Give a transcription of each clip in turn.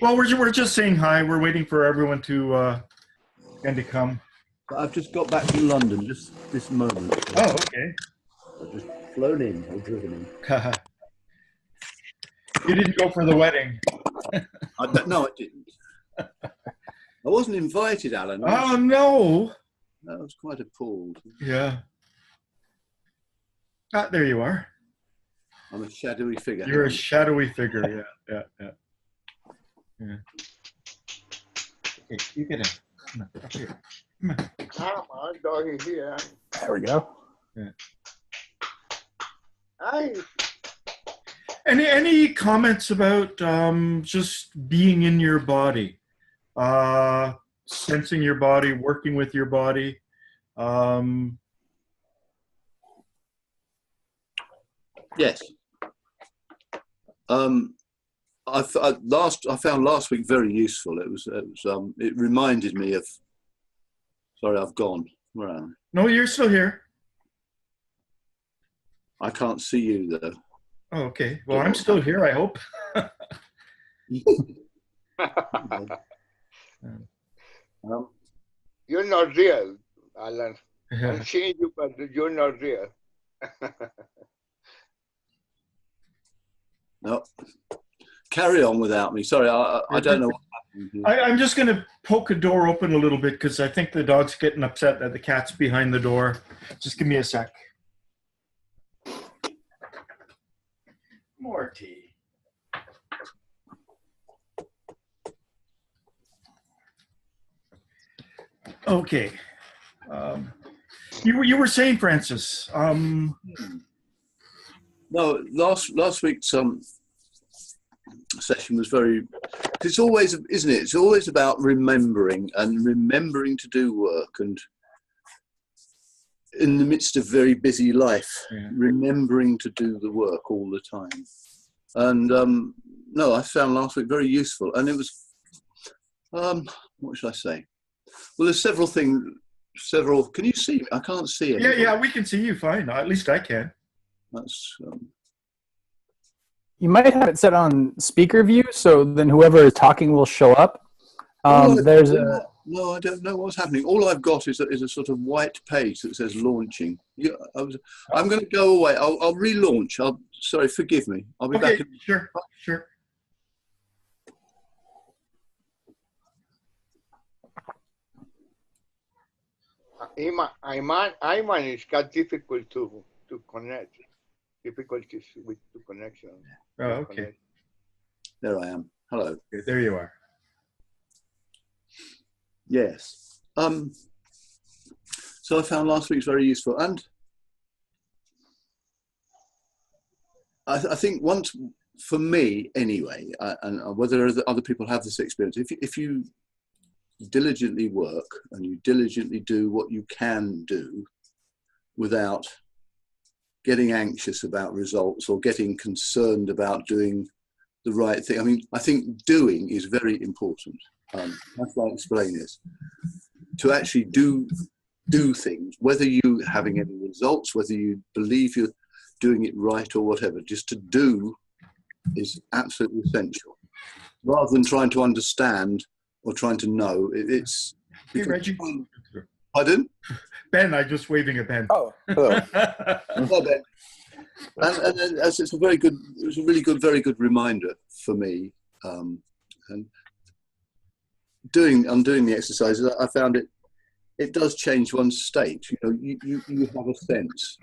Well, we're just saying hi. We're waiting for everyone to come. I've just got back from London just this moment. Oh, okay. I've just flown in or driven in. You didn't go for the wedding. No, I didn't. I wasn't invited, Alan. Oh, no. I was quite appalled. Yeah. Ah, there you are. I'm a shadowy figure. You're a shadowy figure, yeah. Okay, you get in. Come on, up here. Come on. Come on, doggy here. There we go. Yeah. Hi. Any comments about just being in your body, sensing your body, working with your body? Yes. I found last week very useful. It reminded me of. Sorry, I've gone. Where am I? No, you're still here. I can't see you though. Oh, okay. Well, I'm still here, I hope. You're not real, Alan. I'm seeing you, but you're not real. No. Carry on without me. Sorry, I don't know what's happening here. I'm just going to poke a door open a little bit because I think the dog's getting upset that the cat's behind the door. Just give me a sec. More tea. Okay. You were saying, Francis. No, last week's session was very. It's always, isn't it? It's always about remembering to do work, and in the midst of very busy life, remembering to do the work all the time. And no, I found last week very useful, and it was. What should I say? Well, there's several things. Can you see me? I can't see it. Yeah, we can see you fine. At least I can. That's. You might have it set on speaker view, so then whoever is talking will show up. No, I don't know what's happening. All I've got is a sort of white page that says launching. I'm going to go away. I'll relaunch. Sorry, forgive me. I'll be back. Sure. Ayman has got difficult to connect. Difficulties with the connection. Oh, okay. There I am. Hello. There you are. Yes. So I found last week's very useful, and I think once, for me anyway, and whether other people have this experience, if you diligently work and you diligently do what you can do without getting anxious about results or getting concerned about doing the right thing. I mean, I think doing is very important. That's why I explain this. To actually do things, whether you're having any results, whether you believe you're doing it right or whatever, just to do is absolutely essential. Rather than trying to understand or trying to know, it's... Hey, Reggie. Pardon? Ben, I'm just waving at Ben. Oh, hello. Hi, Ben. And it's a very good reminder for me. And doing the exercises, I found it does change one's state. You know, you have a sense.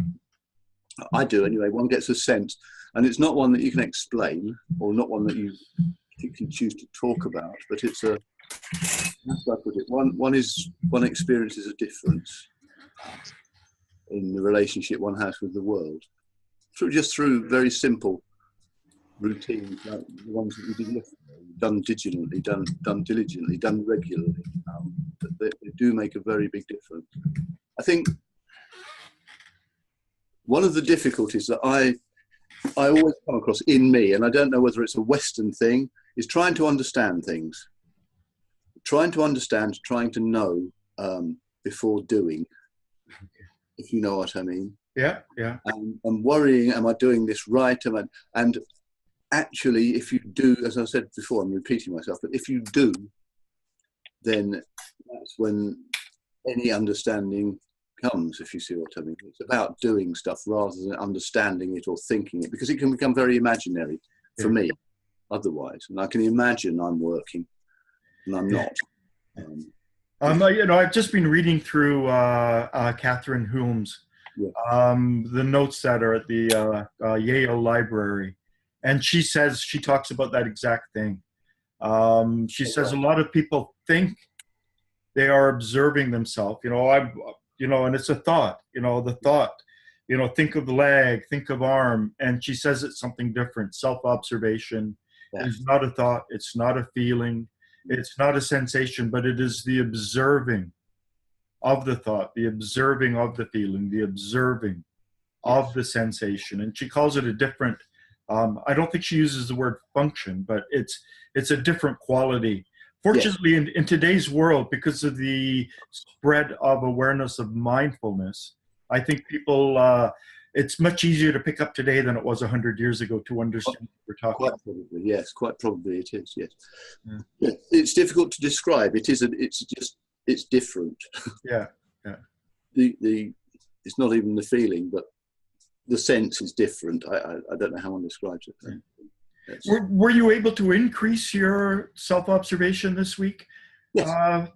I do anyway. One gets a sense, and it's not one that you can explain, or not one that you can choose to talk about. But it's a. That's how I put it. One experiences a difference in the relationship one has with the world through very simple routines like the ones that we did yesterday, done digitally, done diligently, done regularly. They do make a very big difference. I think one of the difficulties that I always come across in me, and I don't know whether it's a Western thing, is trying to understand things. Trying to know before doing, if you know what I mean. Yeah. And worrying, am I doing this right? And actually, if you do, as I said before, I'm repeating myself, but if you do, then that's when any understanding comes, if you see what I mean. It's about doing stuff rather than understanding it or thinking it, because it can become very imaginary for me otherwise. And I can imagine I'm working and I'm not. I've just been reading through Catherine Hulme's the notes that are at the Yale Library, and she talks about that exact thing. She says a lot of people think they are observing themselves. And it's a thought. The thought. Think of the leg, think of arm, and she says it's something different. Self-observation is not a thought. It's not a feeling. It's not a sensation, but it is the observing of the thought, the observing of the feeling, the observing of the sensation. And she calls it a different, I don't think she uses the word function, but it's a different quality. Fortunately, in today's world, because of the spread of awareness of mindfulness, I think people, it's much easier to pick up today than it was 100 years ago to understand what we're talking about. Quite probably, yes. Quite probably it is, yes. Yeah. It's difficult to describe. It's different. Yeah. It's not even the feeling, but the sense is different. I don't know how one describes it. Right. Were you able to increase your self-observation this week? Yes.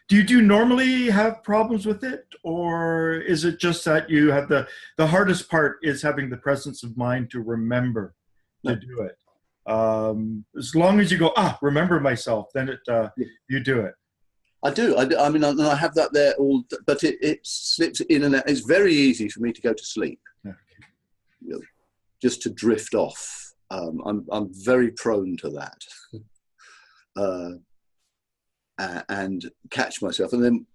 Do you normally have problems with it, or is it just that you have the hardest part is having the presence of mind to remember to do it? As long as you go, remember myself, then you do it. I do. I mean, I have that there but it slips in and out. It's very easy for me to go to sleep, just to drift off. I'm very prone to that, and catch myself. And then,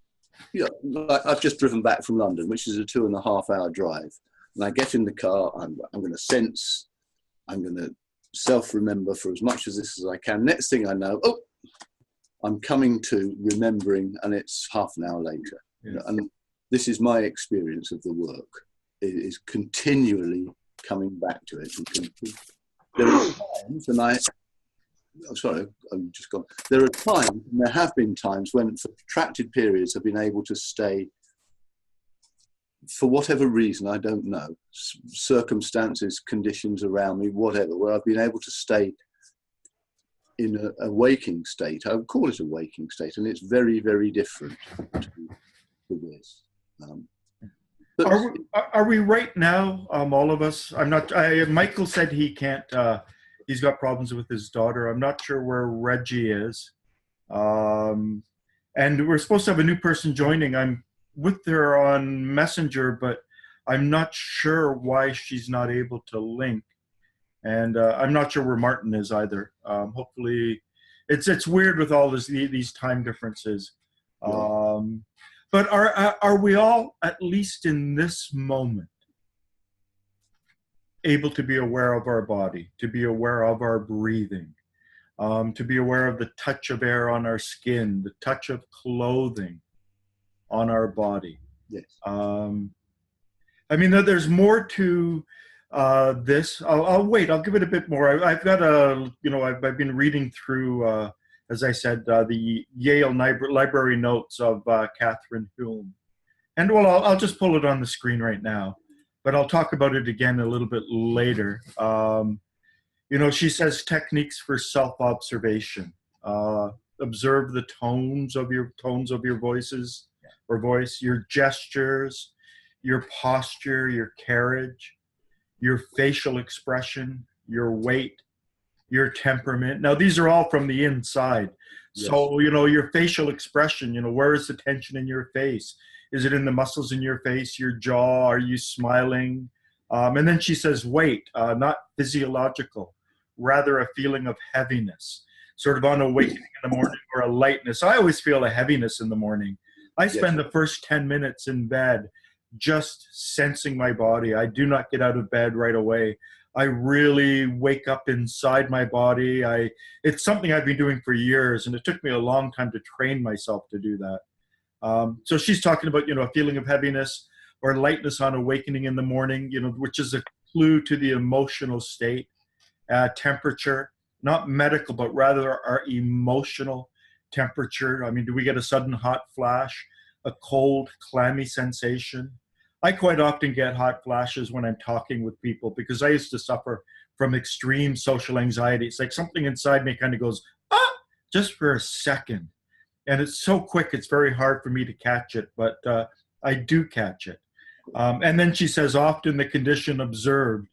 I've just driven back from London, which is a 2.5-hour drive. And I get in the car. I'm going to sense. I'm going to self-remember for as much of this as I can. Next thing I know, I'm coming to remembering, and it's half an hour later. And this is my experience of the work. It is continually coming back to it. There are times, I'm sorry, I'm just gone. There are times, and there have been times when, for protracted periods, I've been able to stay, for whatever reason, I don't know, circumstances, conditions around me, whatever, where I've been able to stay in a waking state. I would call it a waking state, and it's very, very different to this. Are we right now, all of us? Michael said he can't, he's got problems with his daughter. I'm not sure where Reggie is. And we're supposed to have a new person joining. I'm with her on Messenger, but I'm not sure why she's not able to link. And I'm not sure where Martin is either. Hopefully, it's weird with all these time differences. But are we all, at least in this moment, able to be aware of our body, to be aware of our breathing, to be aware of the touch of air on our skin, the touch of clothing on our body? Yes. I mean, there's more to this. I'll wait. I'll give it a bit more. I've got I've been reading through, as I said, the Yale Library notes of Catherine Hulme. And I'll just pull it on the screen right now, but I'll talk about it again a little bit later. She says techniques for self-observation. Observe the tones of your voices or voice, your gestures, your posture, your carriage, your facial expression, your weight, your temperament. Now, these are all from the inside. Yes. So, your facial expression, where is the tension in your face? Is it in the muscles in your face, your jaw? Are you smiling? And then she says, weight, not physiological, rather a feeling of heaviness, sort of on awakening in the morning, or a lightness. I always feel a heaviness in the morning. I spend the first 10 minutes in bed just sensing my body. I do not get out of bed right away. I really wake up inside my body. It's something I've been doing for years, and it took me a long time to train myself to do that. So she's talking about, a feeling of heaviness or lightness on awakening in the morning, which is a clue to the emotional state. temperature, not medical, but rather our emotional temperature. I mean, do we get a sudden hot flash, a cold, clammy sensation? I quite often get hot flashes when I'm talking with people because I used to suffer from extreme social anxiety. It's like something inside me kind of goes, ah, just for a second. And it's so quick, it's very hard for me to catch it, but I do catch it. And then she says, often the condition observed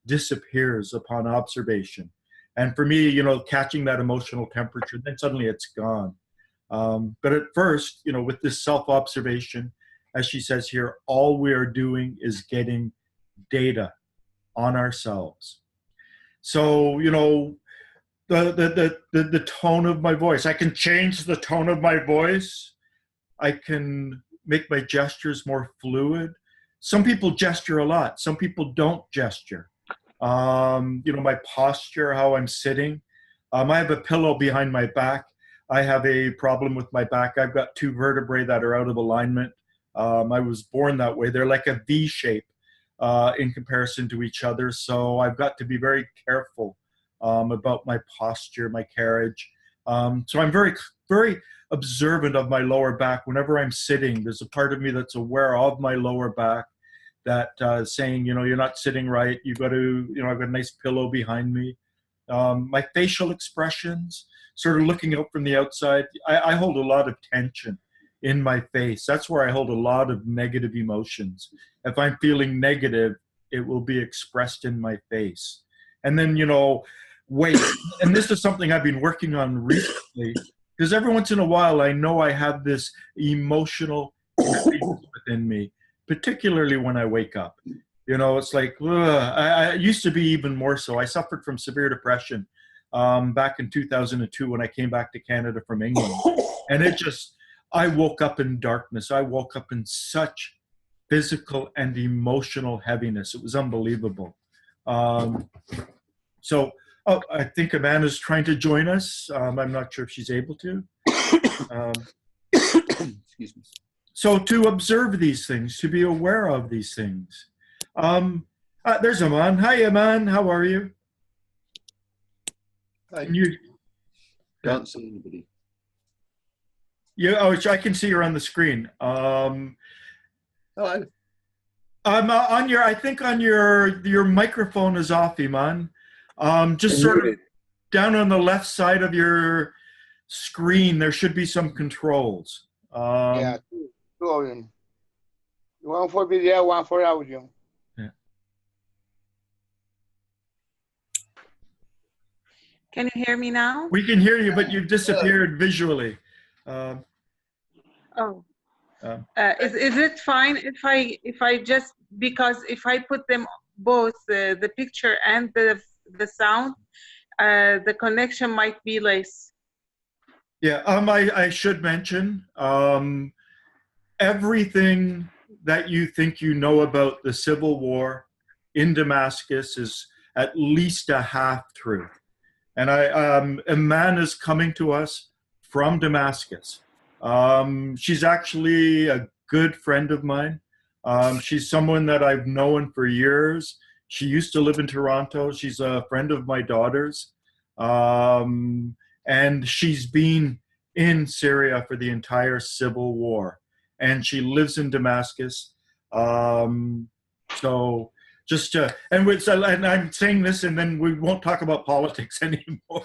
disappears upon observation. And for me, you know, catching that emotional temperature, then suddenly it's gone. But at first, you know, with this self-observation, as she says here, all we are doing is getting data on ourselves. So, you know, the tone of my voice, I can change the tone of my voice. I can make my gestures more fluid. Some people gesture a lot. Some people don't gesture. You know, my posture, how I'm sitting. I have a pillow behind my back. I have a problem with my back. I've got two vertebrae that are out of alignment. I was born that way. They're like a V shape in comparison to each other. So I've got to be very careful about my posture, my carriage. So I'm very, very observant of my lower back. Whenever I'm sitting, there's a part of me that's aware of my lower back that saying, you know, you're not sitting right. You've got to, you know, I've got a nice pillow behind me. My facial expressions, sort of looking out from the outside, I hold a lot of tension in my face. That's where I hold a lot of negative emotions. If I'm feeling negative, it will be expressed in my face. And then, you know, weight. And this is something I've been working on recently, because every once in a while, I know I have this emotional heaviness within me, particularly when I wake up. You know, it's like, I used to be even more so. I suffered from severe depression back in 2002 when I came back to Canada from England. And it just, I woke up in darkness. I woke up in such physical and emotional heaviness. It was unbelievable. So, I think Amanda's trying to join us. I'm not sure if she's able to. Excuse me. So to observe these things, to be aware of these things. There's Aman. Hi, Aman. How are you? Hi. Can you? Can't see anybody. Yeah. Oh, I can see you're on the screen. Hello. I'm on your. I think on your microphone is off, Iman. Just sort of down on the left side of your screen, there should be some controls. Yeah, two of them. One for video, one for audio. Yeah. Can you hear me now? We can hear you, but you've disappeared visually. Is it fine if I just, because if I put them both the picture and the sound, the connection might be less. Yeah, I should mention everything that you think you know about the civil war in Damascus is at least a half truth. And Iman is coming to us from Damascus. She's actually a good friend of mine. She's someone that I've known for years. She used to live in Toronto. She's a friend of my daughter's. And she's been in Syria for the entire civil war. And she lives in Damascus. So just and I'm saying this, and then we won't talk about politics anymore.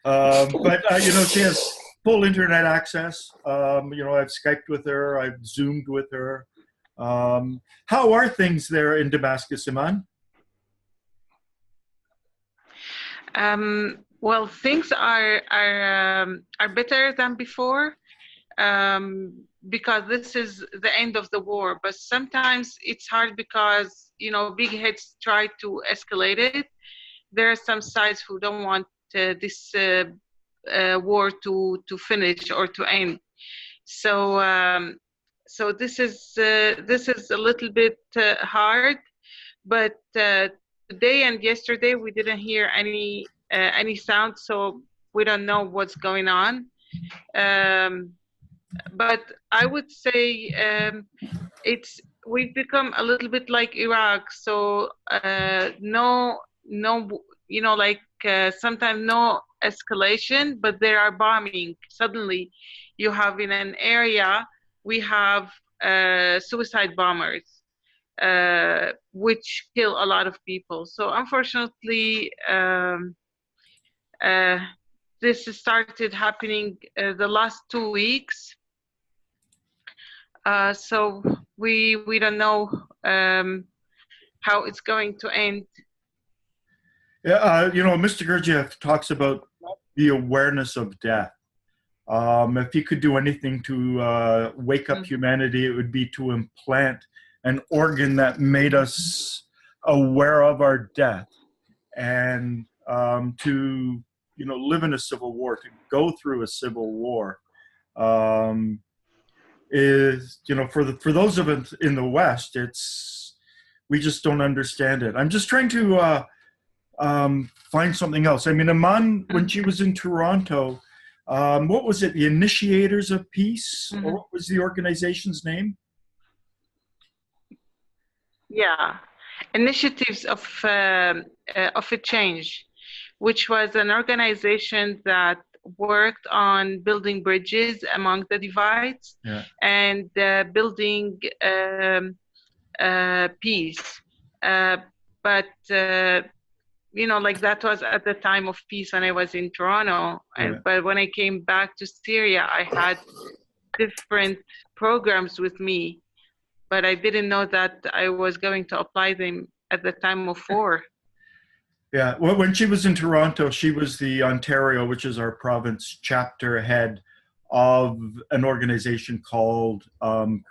But you know, she has full internet access. You know, I've Skyped with her. I've Zoomed with her. How are things there in Damascus, Iman? Well, things are better than before, because this is the end of the war. But sometimes it's hard because, you know, big heads try to escalate it. There are some sides who don't want this war to finish or to end. So so this is a little bit hard. But today and yesterday we didn't hear any sound, so we don't know what's going on. But I would say we've become a little bit like Iraq. So no like sometimes no escalation, but there are bombing. Suddenly, you have in an area, we have suicide bombers, which kill a lot of people. So unfortunately, this started happening the last 2 weeks. So we don't know how it's going to end. Yeah, Mr. Gurdjieff talks about the awareness of death. If he could do anything to wake up humanity, it would be to implant an organ that made us aware of our death, and to live in a civil war, to go through a civil war, is for those of us in the West, we just don't understand it. I'm just trying to find something else. I mean, Iman, when she was in Toronto, what was it? The Initiators of Peace, or what was the organization's name? Yeah, Initiatives of a Change, which was an organization that worked on building bridges among the divides, and building peace. But like that was at the time of peace when I was in Toronto. But when I came back to Syria, I had different programs with me, but I didn't know that I was going to apply them at the time of war. Yeah, well, when she was in Toronto, she was the Ontario, which is our province, chapter head of an organization called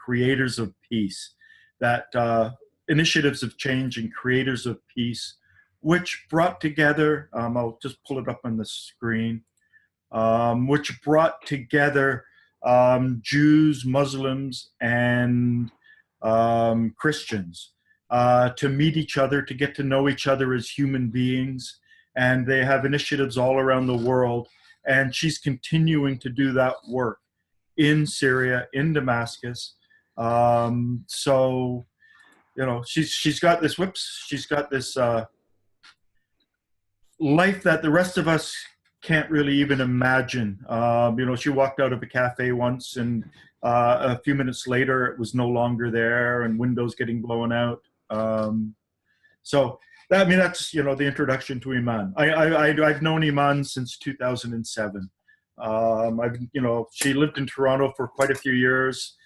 Creators of Peace, that Initiatives of Change and Creators of Peace, which brought together, I'll just pull it up on the screen, which brought together Jews, Muslims, and Christians to meet each other, to get to know each other as human beings. And they have initiatives all around the world. And she's continuing to do that work in Syria, in Damascus. So, she's got this she's got this life that the rest of us can't really even imagine. She walked out of a cafe once, and a few minutes later it was no longer there, and windows getting blown out. So that's the introduction to Iman. I've known Iman since 2007. She lived in Toronto for quite a few years.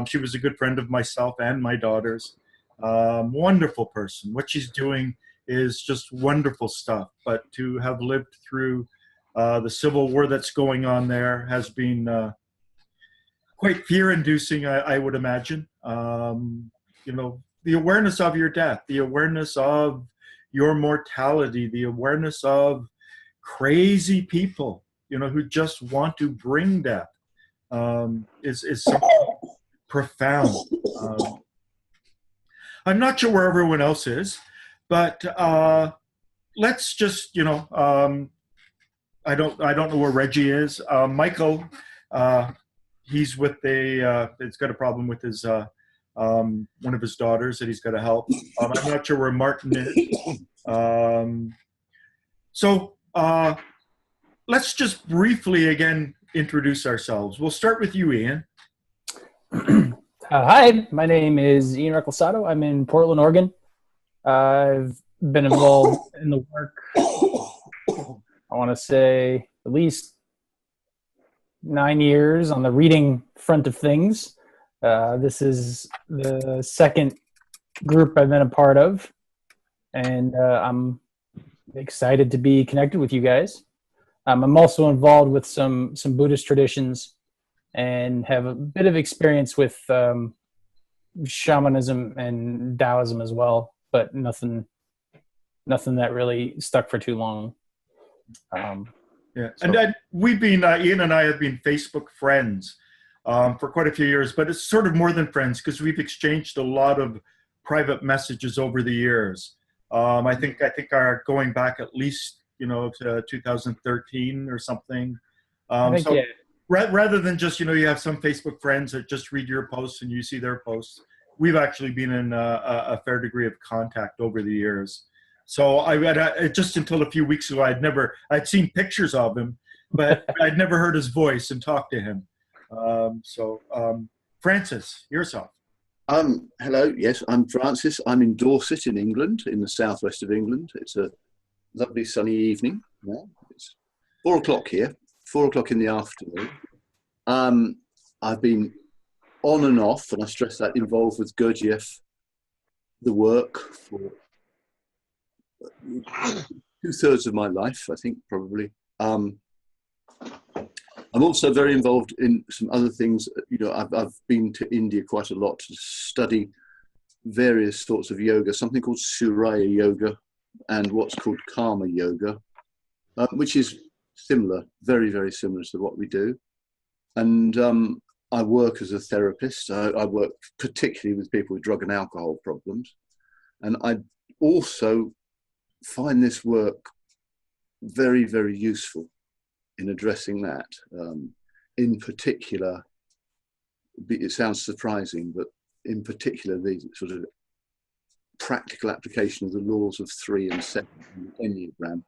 She was a good friend of myself and my daughters. Wonderful person. What she's doing is just wonderful stuff. But to have lived through the civil war that's going on there has been quite fear-inducing, I would imagine. The awareness of your death, the awareness of your mortality, the awareness of crazy people, who just want to bring death, is something profound. I'm not sure where everyone else is, but let's just, I don't know where Reggie is. Michael, he's with he's got a problem with his one of his daughters that he's got to help. I'm not sure where Martin is. So let's just briefly again introduce ourselves. We'll start with you, Ian. Hi, my name is Ian Recalsato. I'm in Portland, Oregon. I've been involved in the work, I want to say, at least 9 years on the reading front of things. This is the second group I've been a part of, and I'm excited to be connected with you guys. I'm also involved with some Buddhist traditions and have a bit of experience with shamanism and Taoism as well, but nothing that really stuck for too long. Yeah, so. And then we've been, Ian and I have been Facebook friends for quite a few years, but it's sort of more than friends because we've exchanged a lot of private messages over the years. I think our going back at least, to 2013 or something. Yeah. Rather than just, you have some Facebook friends that just read your posts and you see their posts, we've actually been in a fair degree of contact over the years. So just until a few weeks ago, I'd seen pictures of him, but I'd never heard his voice and talked to him. Francis, yourself. Hello. Yes, I'm Francis. I'm in Dorset in England, in the southwest of England. It's a lovely sunny evening. Now. It's 4 o'clock here, 4 o'clock in the afternoon. I've been on and off, and I stress that, involved with Gurdjieff, the work, for 2/3 of my life, I think, probably. I'm also very involved in some other things. You know, I've been to India quite a lot to study various sorts of yoga, something called Surya Yoga and what's called Karma Yoga, which is similar, very, very similar to what we do. And I work as a therapist. I work particularly with people with drug and alcohol problems. And I also find this work very, very useful in addressing that. In particular, it sounds surprising, but in particular, the sort of practical application of the laws of 3 and 7 in the Enneagram,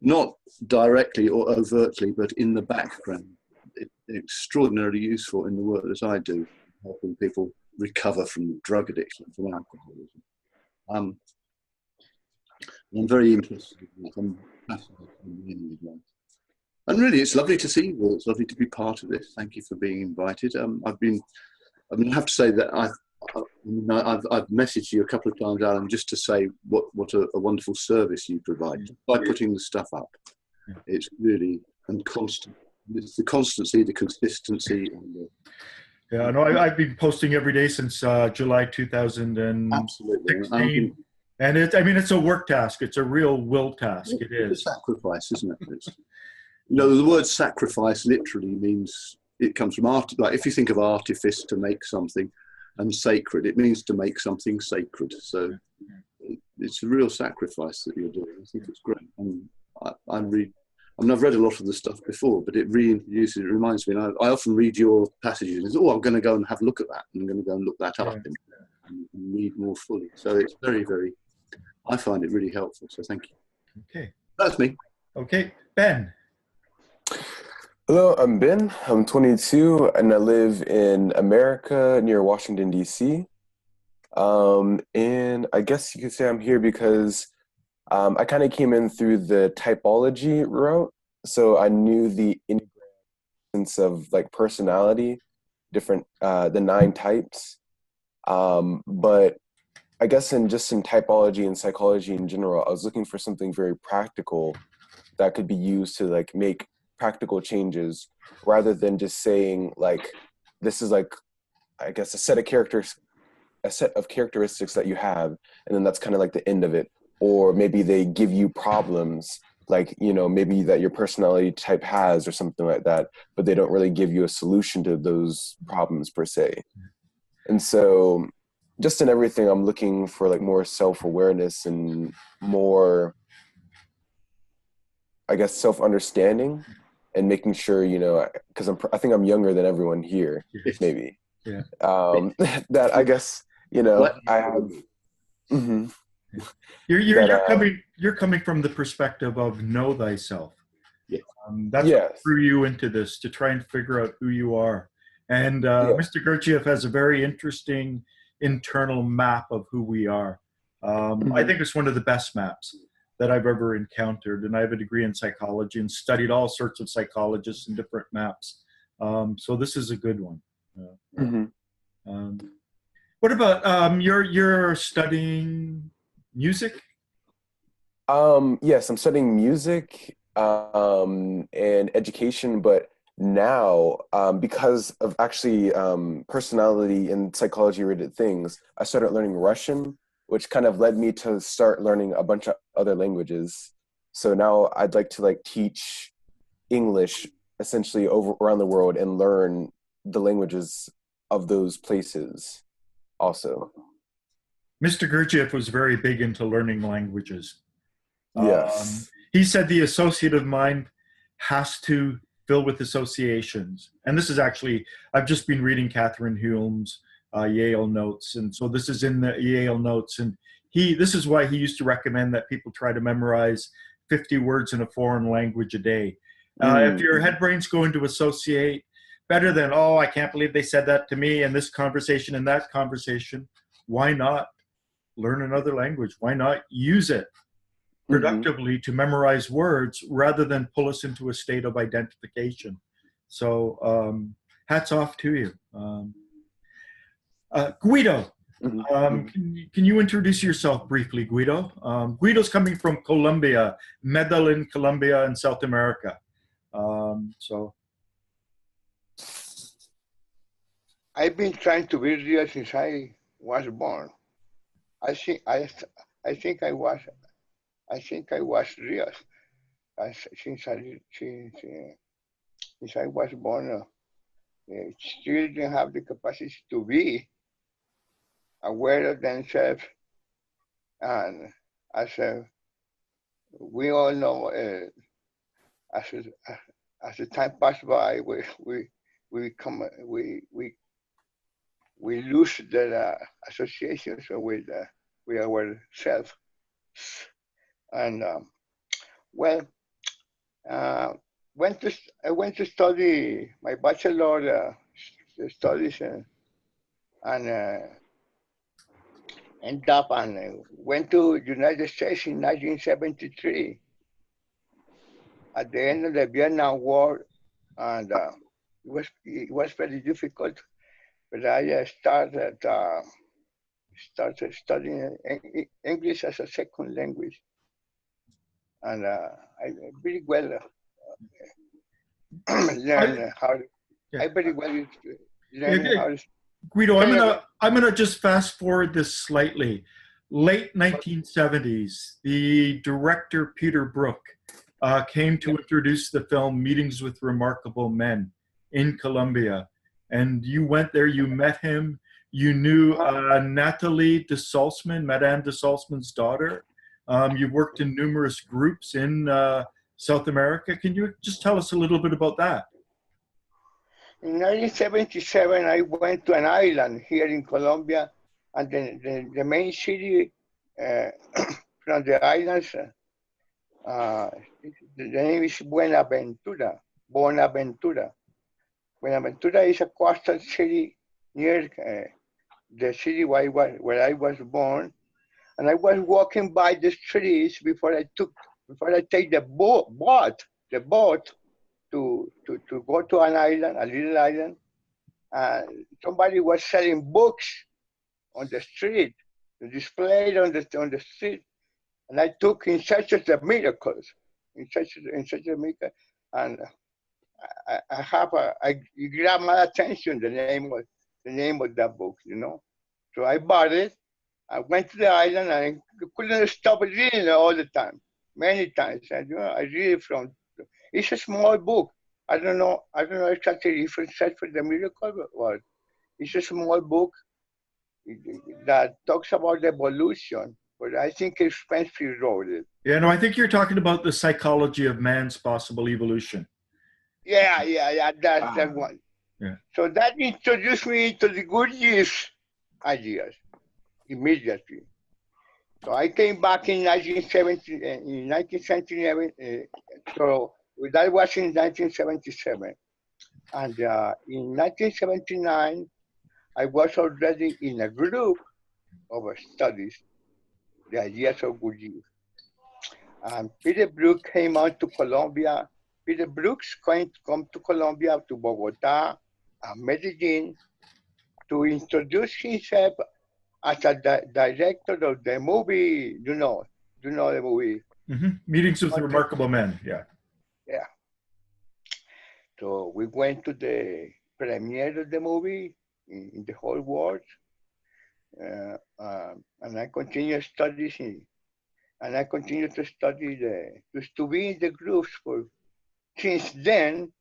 not directly or overtly, but in the background. It's extraordinarily useful in the work that I do, helping people recover from drug addiction, from alcoholism. I'm very interested in that. I'm fascinated in the Enneagram. And really, it's lovely to see you. It's lovely to be part of this. Thank you for being invited. I have to say that I've messaged you a couple of times, Alan, just to say what a wonderful service you provide by putting the stuff up. It's really constant. It's the constancy, the consistency. Yeah, no, I've been posting every day since July 2016. Absolutely. And it's a work task. It's a real will task. It is. It's a sacrifice, isn't it? The word sacrifice literally means, it comes from art. Like if you think of artifice, to make something, and sacred, it means to make something sacred. So it's a real sacrifice that you're doing. I think it's great. And I've read a lot of the stuff before, but it reintroduces, it reminds me, and I often read your passages and say, I'm going to go and have a look at that. And I'm going to go and look that up and read more fully. So it's very, very, I find it really helpful. So thank you. Okay. That's me. Okay. Ben. Hello, I'm Ben. I'm 22 and I live in America near Washington, D.C. And I guess you could say I'm here because I kind of came in through the typology route. So I knew the sense of like personality, different, the 9 types. But I guess in typology and psychology in general, I was looking for something very practical that could be used to like make practical changes rather than just saying like, this is like, I guess a set of characteristics that you have, and then that's kind of like the end of it. Or maybe they give you problems, like, maybe that your personality type has or something like that, but they don't really give you a solution to those problems per se. And so just in everything, I'm looking for like more self-awareness and more, I guess, self-understanding and making sure, because I think I'm younger than everyone here, maybe. Yeah. That I guess, I have. Mm-hmm. You're coming from the perspective of know thyself. Yeah. That's what threw you into this, to try and figure out who you are. And Mr. Gurdjieff has a very interesting internal map of who we are. I think it's one of the best maps that I've ever encountered. And I have a degree in psychology and studied all sorts of psychologists and different maps. So this is a good one. What about you're studying music? Yes, I'm studying music and education, but now because of actually personality and psychology related things, I started learning Russian, which kind of led me to start learning a bunch of other languages. So now I'd like to like teach English essentially around the world and learn the languages of those places also. Mr. Gurdjieff was very big into learning languages. Yes. He said the associative mind has to fill with associations. And this is actually, I've just been reading Catherine Hume's Yale notes. And so this is in the Yale notes. And this is why he used to recommend that people try to memorize 50 words in a foreign language a day. If your head brain's going to associate better than, oh, I can't believe they said that to me in this conversation and that conversation, why not learn another language? Why not use it productively to memorize words rather than pull us into a state of identification? So hats off to you. Guido, can you introduce yourself briefly, Guido? Guido's coming from Colombia, Medellin, Colombia in South America. So I've been trying to be real since I was born. I think I was real since I was born. Children have the capacity to be aware of themselves, and as we all know, as the time passes by, we lose the associations with ourselves. And I went to study my bachelor studies and ended up and went to United States in 1973 at the end of the Vietnam War, and it was very difficult. But I started studying English as a second language, and I very well learned how. I very well learned how. Guido, I'm gonna just fast forward this slightly. Late 1970s, the director Peter Brook came to introduce the film Meetings with Remarkable Men in Colombia. And you went there, you met him, you knew Nathalie de Salzman, Madame de Salzman's daughter. You worked in numerous groups in South America. Can you just tell us a little bit about that? In 1977, I went to an island here in Colombia, and the main city from the islands, the name is Buenaventura. Buenaventura is a coastal city near the city where I was born, and I was walking by the streets before I take the boat to go to an island, a little island. Somebody was selling books on the street, displayed on the street, and I took In Search of the Miracles, In Search of the Miracles, and it grabbed my attention, the name of that book, you know. So I bought it. I went to the island and I couldn't stop reading it all the time, many times. And I read it from. It's a small book. I don't know exactly if it's Search for the Miracle or it's a small book that talks about evolution. But I think Spencer wrote it. Yeah, no, I think you're talking about the psychology of man's possible evolution. Yeah, that's that one. Yeah. So that introduced me to the Gurdjieff ideas immediately. So I came back in 1977. So that was in 1977. And in 1979, I was already in a group of studies, the ideas of Gurdjieff. And Peter Brook came out to Colombia. Peter Brooks come to Colombia, to Bogota, and Medellin, to introduce himself as a director of the movie. You know the movie. Meetings with Remarkable Men. Yeah. So we went to the premiere of the movie in the whole world, and I continue studying. And I continue to study to be in the groups for since then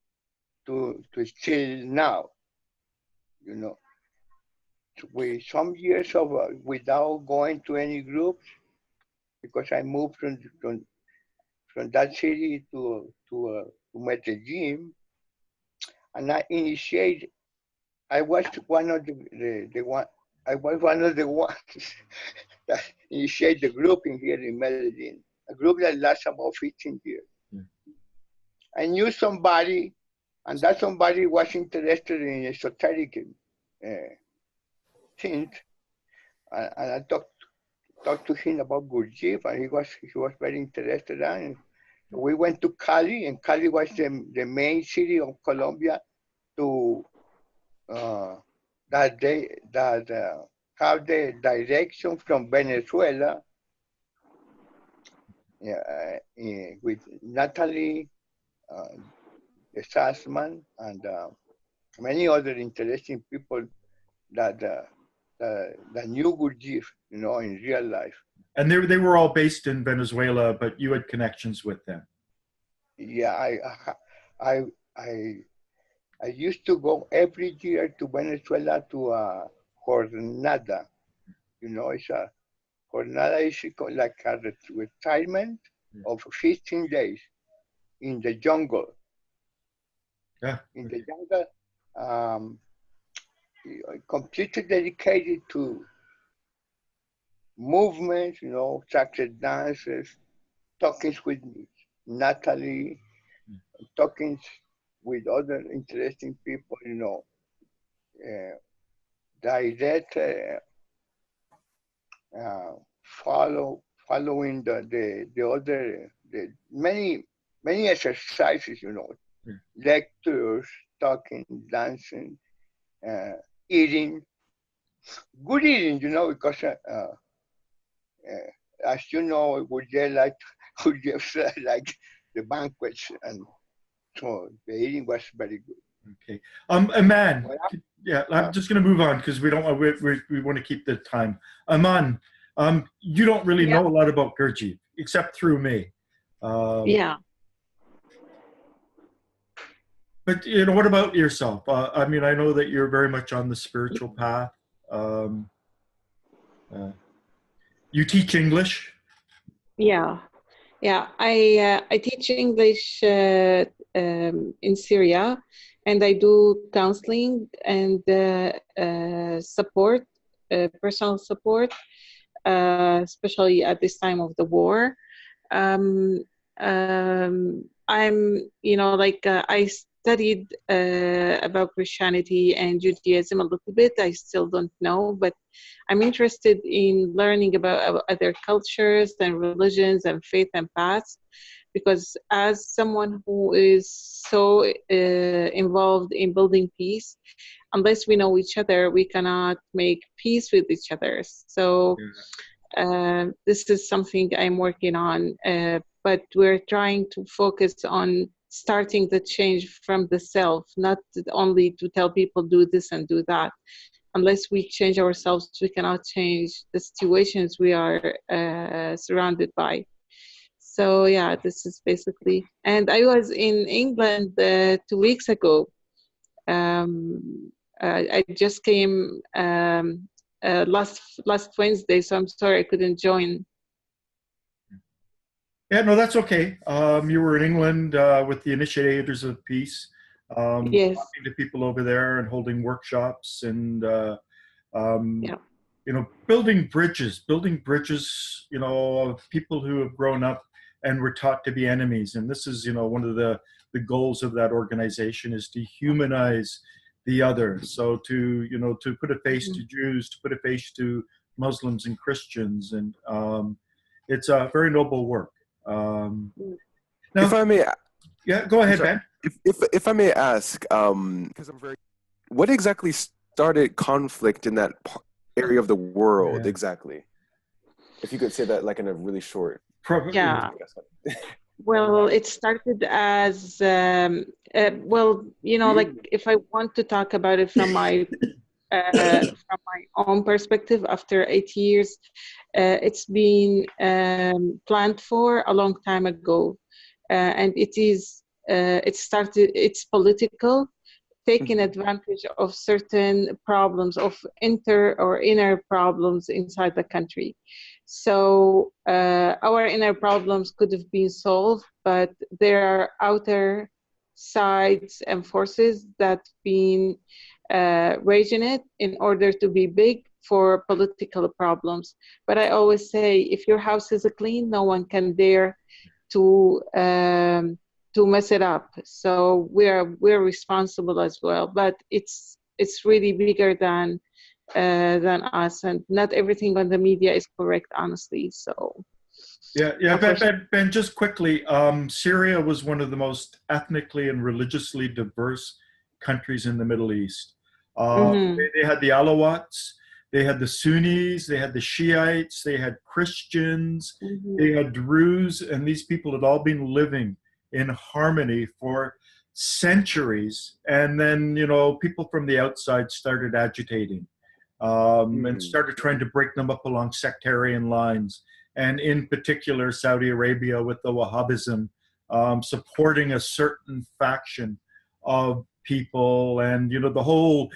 to still now, you know. With some years of without going to any groups, because I moved from that city to Medellin, and I initiated. I was one of the one. I was one of the ones that initiated the group in here in Medellin, a group that lasts about 15 years. I knew somebody, and that somebody was interested in esoteric things, and I talked to him about Gurdjieff, and he was very interested. And we went to Cali, and Cali was the main city of Colombia to have the direction from Venezuela with Natalie Sassman and many other interesting people that knew Gurdjieff, you know, in real life. And they were all based in Venezuela, but you had connections with them. Yeah, I used to go every year to Venezuela to a jornada. You know, it's a jornada is like a retirement of 15 days in the jungle. Yeah. In the jungle, completely dedicated to movements, you know, sacred dances, talkings with Natalie, talkings with other interesting people, you know, direct following the many exercises, you know, lectures, talking, dancing, eating, good eating, you know, because as you know, Gurdjieff like the banquets, and so the eating was very good. Okay. Aman, yeah, I'm just going to move on because we want to keep the time. Aman, you don't really know a lot about Gurdjieff except through me. Yeah. But you know, what about yourself? I mean, I know that you're very much on the spiritual path. You teach English. Yeah. I teach English in Syria, and I do counseling and support, personal support, especially at this time of the war. I'm, you know, like I studied about Christianity and Judaism a little bit. I still don't know, but I'm interested in learning about other cultures and religions and faith and paths, because as someone who is so involved in building peace, unless we know each other, we cannot make peace with each other. So this is something I'm working on, but we're trying to focus on starting the change from the self, not only to tell people do this and do that. Unless we change ourselves, we cannot change the situations we are surrounded by. So yeah, this is basically. And I was in England 2 weeks ago. I just came last Wednesday, so I'm sorry I couldn't join. Yeah, no, that's okay. You were in England with the Initiators of Peace, Yes. talking to people over there and holding workshops and, you know, building bridges, you know, of people who have grown up and were taught to be enemies. And this is, you know, one of the goals of that organization is to humanize the other. So to, you know, to put a face to Jews, to put a face to Muslims and Christians. And it's a very noble work. Now, if I may, yeah, go ahead, Ben. If I may ask, because what exactly started conflict in that area of the world exactly? If you could say that, like in a really short. Yeah. Well, it started as well, you know, like if I want to talk about it from my own perspective, after 8 years, it's been planned for a long time ago, and it's political, taking advantage of certain problems, of inner problems inside the country. So our inner problems could have been solved, but there are outer sides and forces that been raging it in order to be big for political problems. But I always say, if your house is clean, no one can dare to mess it up. So we're responsible as well. But it's really bigger than us, and not everything on the media is correct, honestly. So yeah. Ben, just quickly, Syria was one of the most ethnically and religiously diverse countries in the Middle East. They had the Alawites, they had the Sunnis, they had the Shiites, they had Christians, they had Druze, and these people had all been living in harmony for centuries. And then, people from the outside started agitating and started trying to break them up along sectarian lines. And in particular, Saudi Arabia with the Wahhabism, supporting a certain faction of people. And, the whole,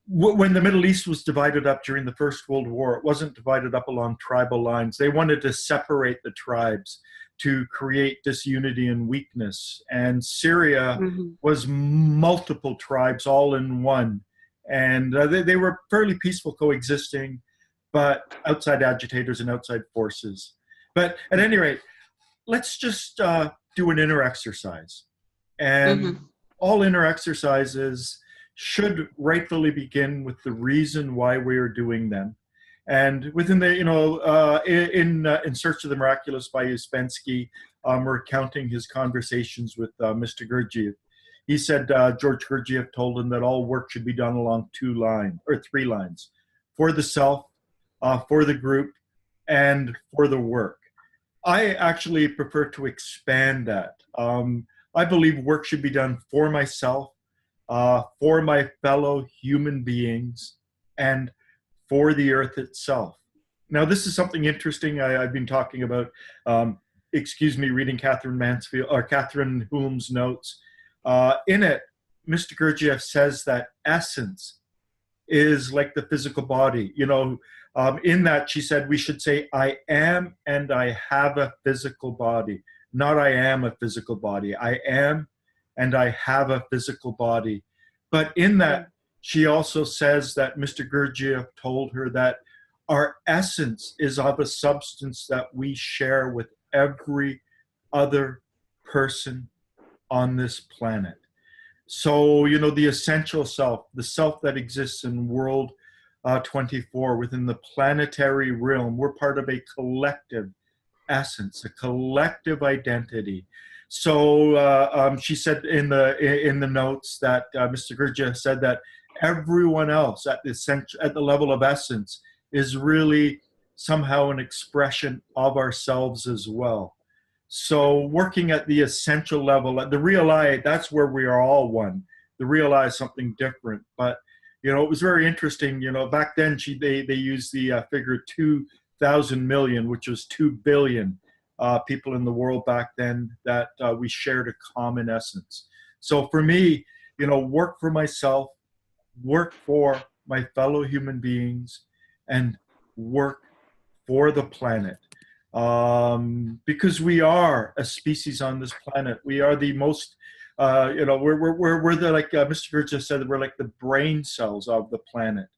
when the Middle East was divided up during the First World War, it wasn't divided up along tribal lines. They wanted to separate the tribes to create disunity and weakness. And Syria was multiple tribes all in one. And they were fairly peaceful coexisting, but outside agitators and outside forces. But at any rate, let's just do an inner exercise. And all inner exercises should rightfully begin with the reason why we are doing them. And within the, in Search of the Miraculous by Ouspensky, recounting his conversations with Mr. Gurdjieff, he said George Gurdjieff told him that all work should be done along 3 lines: for the self, for the group, and for the work. I actually prefer to expand that. I believe work should be done for myself, for my fellow human beings, and for the earth itself. Now, this is something interesting I've been talking about, reading Catherine Mansfield or Catherine Hulme's notes. In it, Mr. Gurdjieff says that essence is like the physical body. In that she said we should say, I am and I have a physical body, not I am a physical body. I am and I have a physical body. But in that, she also says that Mr. Gurdjieff told her that our essence is of a substance that we share with every other person on this planet. So, the essential self, the self that exists in world 24 within the planetary realm, we're part of a collective essence, a collective identity. So she said in the notes that Mr. Gurdjieff said that everyone else at the level of essence is really somehow an expression of ourselves as well. So working at the essential level, at the real I, that's where we are all one. The real I is something different. But, it was very interesting. Back then they used the figure 2,000 million, which was 2 billion people in the world back then, that we shared a common essence. So for me, work for myself, work for my fellow human beings, and work for the planet. Because we are a species on this planet. We are the most, we're the, like Mr. Gurdjieff said, we're like the brain cells of the planet.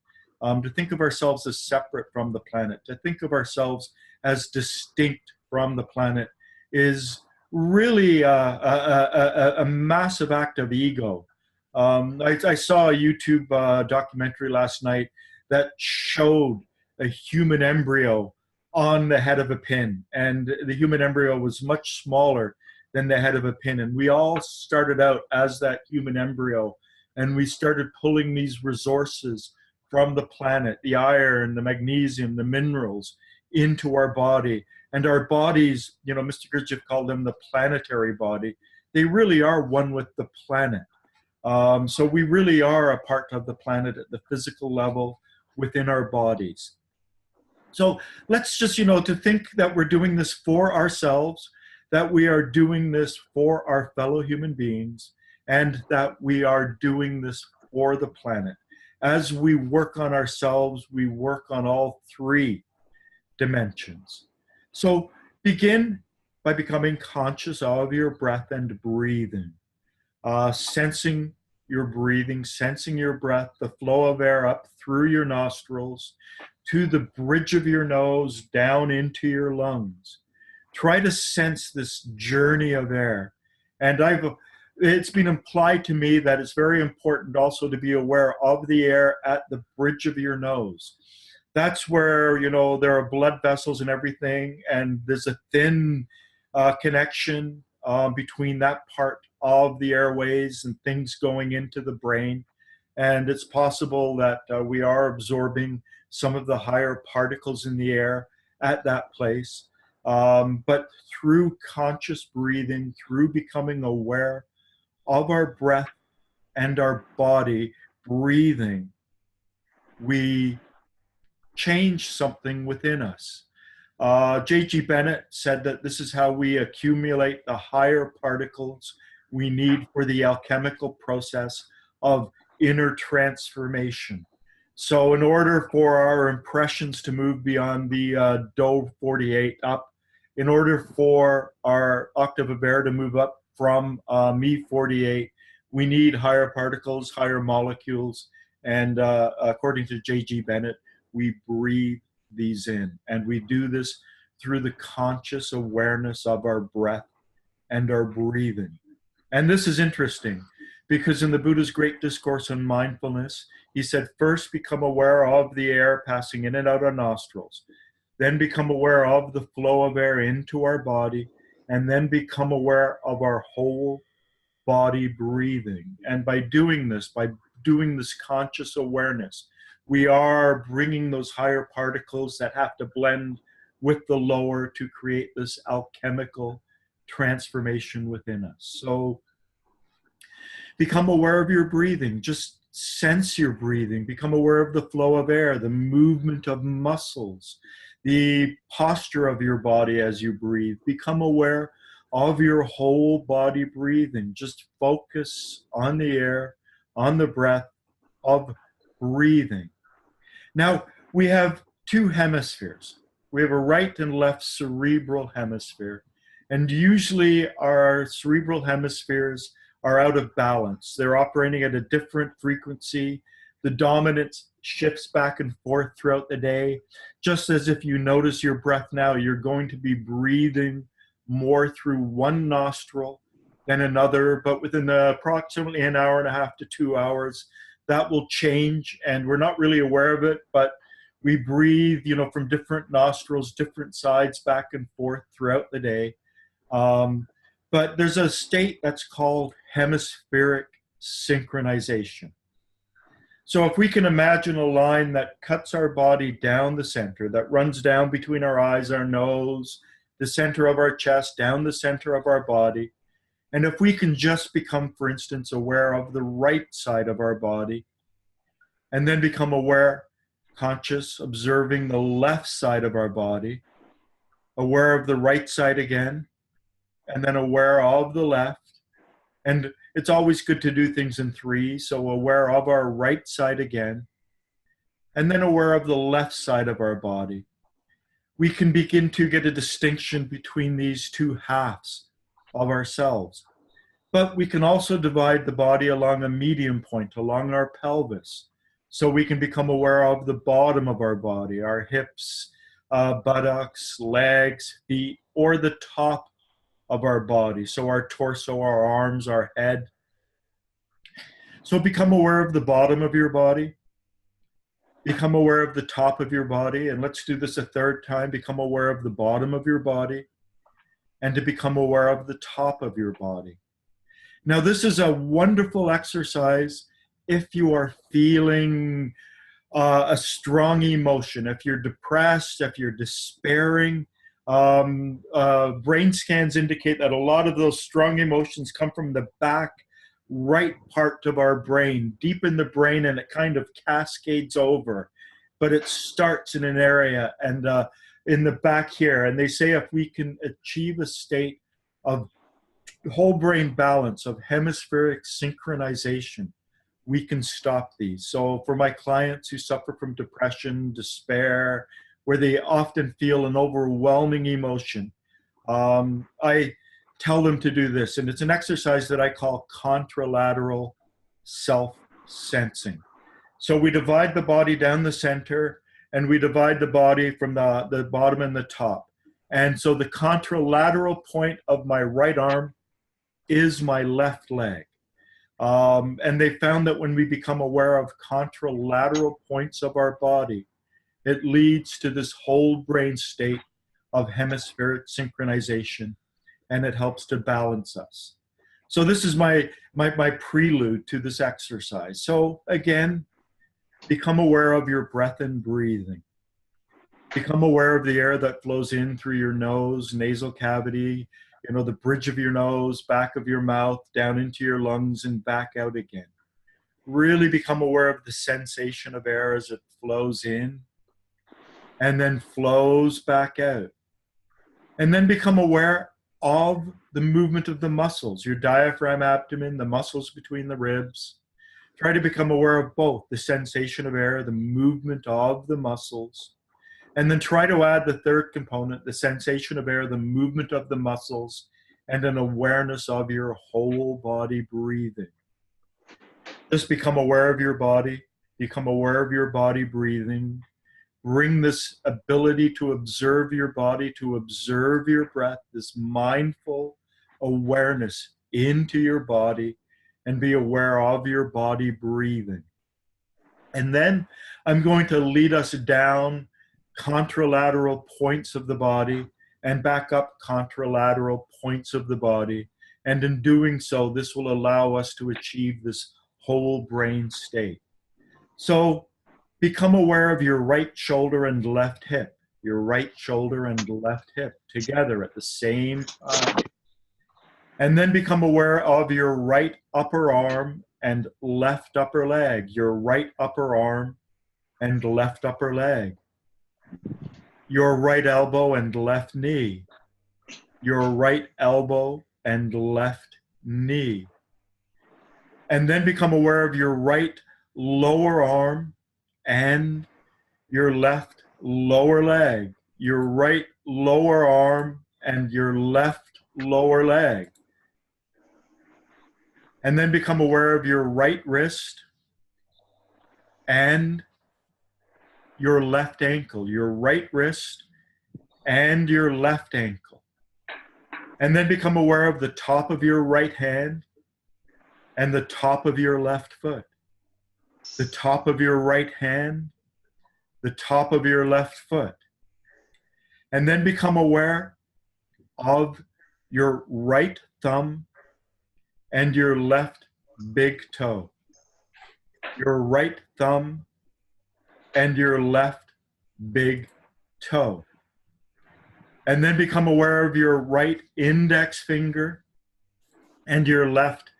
To think of ourselves as separate from the planet, to think of ourselves as distinct from the planet is really a massive act of ego. I saw a YouTube documentary last night that showed a human embryo on the head of a pin, and the human embryo was much smaller than the head of a pin, and we all started out as that human embryo, and we started pulling these resources from the planet, the iron, the magnesium, the minerals, into our body. And our bodies, Mr. Gurdjieff called them the planetary body. They really are one with the planet. So we really are a part of the planet at the physical level within our bodies. So let's just, to think that we're doing this for ourselves, that we are doing this for our fellow human beings, and that we are doing this for the planet. As we work on ourselves, we work on all 3 dimensions. So begin by becoming conscious of your breath and breathing, sensing your breathing, sensing your breath, the flow of air up through your nostrils to the bridge of your nose down into your lungs. Try to sense this journey of air. And it's been implied to me that it's very important also to be aware of the air at the bridge of your nose. That's where, you know, there are blood vessels and everything, and there's a thin connection between that part of the airways and things going into the brain. And it's possible that we are absorbing some of the higher particles in the air at that place. But through conscious breathing, through becoming aware of our breath and our body breathing, we change something within us. J.G. Bennett said that this is how we accumulate the higher particles we need for the alchemical process of inner transformation. So in order for our impressions to move beyond the Do 48 up, in order for our octave of air to move up from Mi 48, we need higher particles, higher molecules, and according to J.G. Bennett, we breathe these in. And we do this through the conscious awareness of our breath and our breathing. And this is interesting because in the Buddha's great discourse on mindfulness, he said, first become aware of the air passing in and out our nostrils, then become aware of the flow of air into our body, and then become aware of our whole body breathing. And by doing this conscious awareness, we are bringing those higher particles that have to blend with the lower to create this alchemical transformation within us. So become aware of your breathing. Just sense your breathing. Become aware of the flow of air, the movement of muscles, the posture of your body as you breathe. Become aware of your whole body breathing. Just focus on the air, on the breath of breathing. Now, we have two hemispheres. We have a right and left cerebral hemisphere. And usually our cerebral hemispheres are out of balance. They're operating at a different frequency. The dominance shifts back and forth throughout the day. Just as if you notice your breath now, you're going to be breathing more through one nostril than another, but within approximately an hour and a half to 2 hours, that will change, and we're not really aware of it, but we breathe, you know, from different nostrils, different sides, back and forth throughout the day. But there's a state that's called hemispheric synchronization. So if we can imagine a line that cuts our body down the center, that runs down between our eyes, our nose, the center of our chest, down the center of our body, and if we can just become, for instance, aware of the right side of our body, and then become aware, conscious, observing the left side of our body, aware of the right side again, and then aware of the left. And it's always good to do things in three, so aware of our right side again, and then aware of the left side of our body. We can begin to get a distinction between these two halves of ourselves. But we can also divide the body along a medium point, along our pelvis. So we can become aware of the bottom of our body, our hips, buttocks, legs, feet, or the top of our body. So our torso, our arms, our head. So become aware of the bottom of your body. Become aware of the top of your body. And let's do this a third time. Become aware of the bottom of your body. And to become aware of the top of your body. Now, this is a wonderful exercise if you are feeling a strong emotion, if you're depressed, if you're despairing. Brain scans indicate that a lot of those strong emotions come from the back right part of our brain, deep in the brain, and it kind of cascades over. But it starts in an area and in the back here. And they say if we can achieve a state of whole brain balance, of hemispheric synchronization, we can stop these. So for my clients who suffer from depression, despair, where they often feel an overwhelming emotion, I tell them to do this. And it's an exercise that I call contralateral self-sensing. So we divide the body down the center, and we divide the body from the bottom and the top. And so the contralateral point of my right arm is my left leg. And they found that when we become aware of contralateral points of our body, it leads to this whole brain state of hemispheric synchronization, and it helps to balance us. So this is my prelude to this exercise. So again, become aware of your breath and breathing. Become aware of the air that flows in through your nose, nasal cavity, the bridge of your nose, back of your mouth, down into your lungs and back out again. Really become aware of the sensation of air as it flows in and then flows back out. And then become aware of the movement of the muscles, your diaphragm, abdomen, the muscles between the ribs. Try to become aware of both the sensation of air, the movement of the muscles, and then try to add the third component, the sensation of air, the movement of the muscles, and an awareness of your whole body breathing. Just become aware of your body, become aware of your body breathing. Bring this ability to observe your body, to observe your breath, this mindful awareness into your body, and be aware of your body breathing. And then I'm going to lead us down contralateral points of the body and back up contralateral points of the body. And in doing so, this will allow us to achieve this whole brain state. So become aware of your right shoulder and left hip, your right shoulder and left hip together at the same time. And then become aware of your right upper arm and left upper leg, your right upper arm and left upper leg, your right elbow and left knee, your right elbow and left knee. And then become aware of your right lower arm and your left lower leg, your right lower arm and your left lower leg. And then become aware of your right wrist and your left ankle, your right wrist and your left ankle. And then become aware of the top of your right hand and the top of your left foot, the top of your right hand, the top of your left foot. And then become aware of your right thumb and your left big toe, your right thumb and your left big toe. And then become aware of your right index finger and your left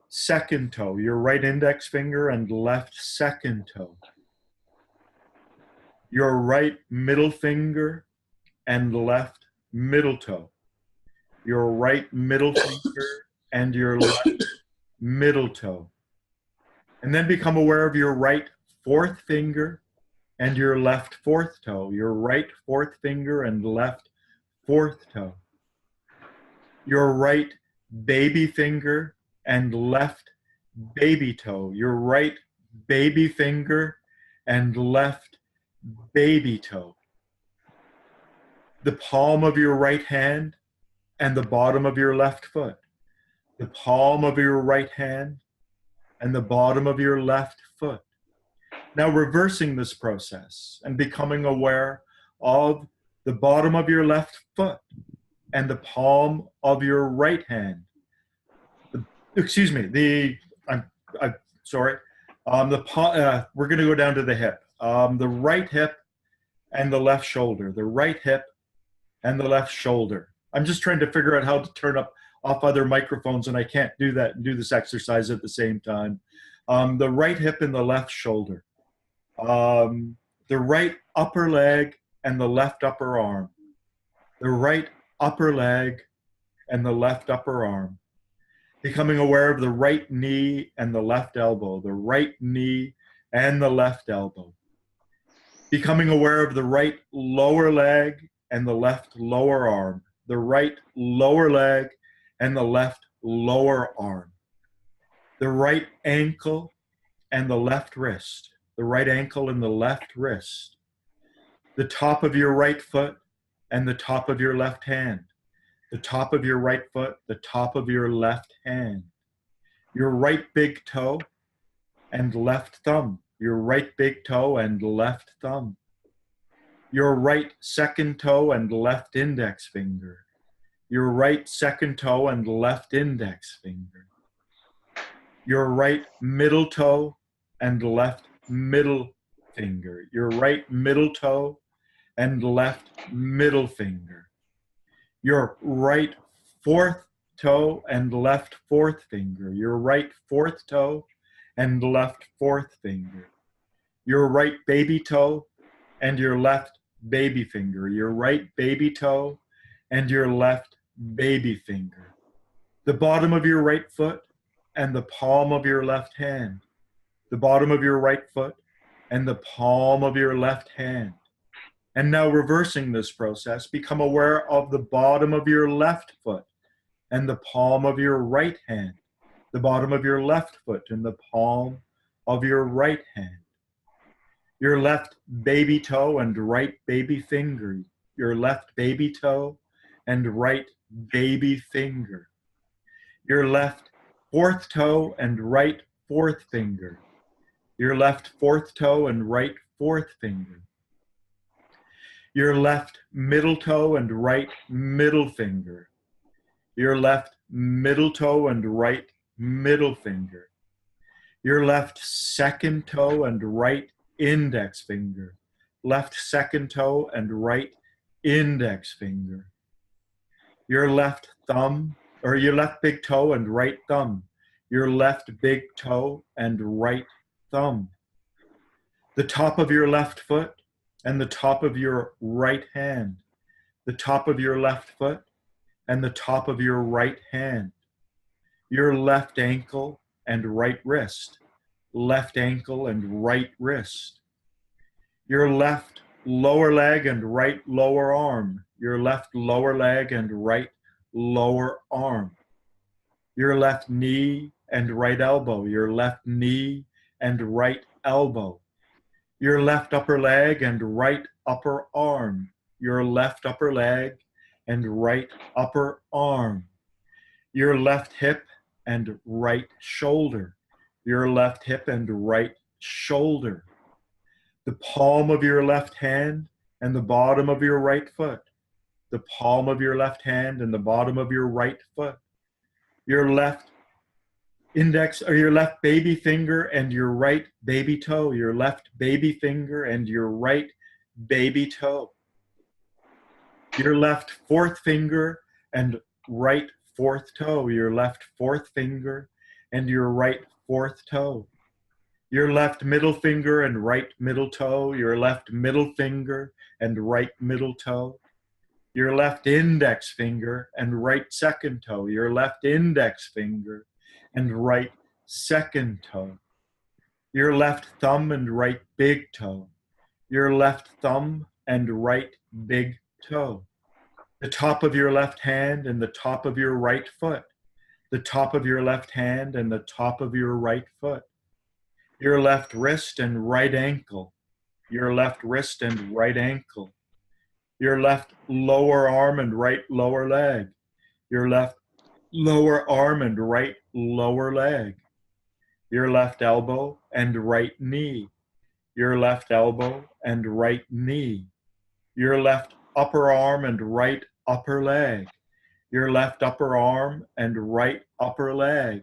second toe, your right index finger and left second toe, your right middle finger and left middle toe, your right middle finger and your left middle toe. And then become aware of your right fourth finger and your left fourth toe, your right fourth finger and left fourth toe, your right baby finger and left baby toe, your right baby finger and left baby toe, the palm of your right hand and the bottom of your left foot, the palm of your right hand and the bottom of your left foot. Now reversing this process and becoming aware of the bottom of your left foot and the palm of your right hand. Excuse me, I'm sorry. We're going to go down to the hip. The right hip and the left shoulder. The right hip and the left shoulder. I'm just trying to figure out how to turn off other microphones, and I can't do that and do this exercise at the same time. The right hip and the left shoulder. The right upper leg and the left upper arm. The right upper leg and the left upper arm. Becoming aware of the right knee and the left elbow, the right knee and the left elbow. Becoming aware of the right lower leg and the left lower arm, the right lower leg and the left lower arm. the right ankle and the left wrist, the right ankle and the left wrist, the top of your right foot and the top of your left hand, the top of your right foot, the top of your left hand, your right big toe and left thumb, your right big toe and left thumb, your right second toe and left index finger, your right second toe and left index finger, your right middle toe and left middle finger, your right middle toe and left middle finger, your right fourth toe and left fourth finger, your right fourth toe and left fourth finger, your right baby toe and your left baby finger, your right baby toe and your left baby finger, the bottom of your right foot and the palm of your left hand, the bottom of your right foot and the palm of your left hand. And now reversing this process, become aware of the bottom of your left foot and the palm of your right hand, the bottom of your left foot and the palm of your right hand, your left baby toe and right baby finger, your left baby toe and right baby finger, your left fourth toe and right fourth finger, your left fourth toe and right fourth finger, your left middle toe and right middle finger, your left middle toe and right middle finger, your left second toe and right index finger, left second toe and right index finger, your left thumb, or your left big toe and right thumb, your left big toe and right thumb, the top of your left foot and the top of your right hand, the top of your left foot and the top of your right hand, your left ankle and right wrist, left ankle and right wrist, your left lower leg and right lower arm, your left lower leg and right lower arm, your left knee and right elbow, your left knee and right elbow, your left upper leg and right upper arm, your left upper leg and right upper arm, your left hip and right shoulder, your left hip and right shoulder, the palm of your left hand and the bottom of your right foot, the palm of your left hand and the bottom of your right foot, your left index or your left baby finger and your right baby toe, your left baby finger and your right baby toe, your left fourth finger and right fourth toe, your left fourth finger and your right fourth toe, your left middle finger and right middle toe, your left middle finger and right middle toe, your left index finger and right second toe, your left index finger and right second toe, your left thumb and right big toe, your left thumb and right big toe, the top of your left hand and the top of your right foot, the top of your left hand and the top of your right foot, your left wrist and right ankle, your left wrist and right ankle, your left lower arm and right lower leg, your left lower arm and right lower leg, your left elbow and right knee, your left elbow and right knee, your left upper arm and right upper leg, your left upper arm and right upper leg,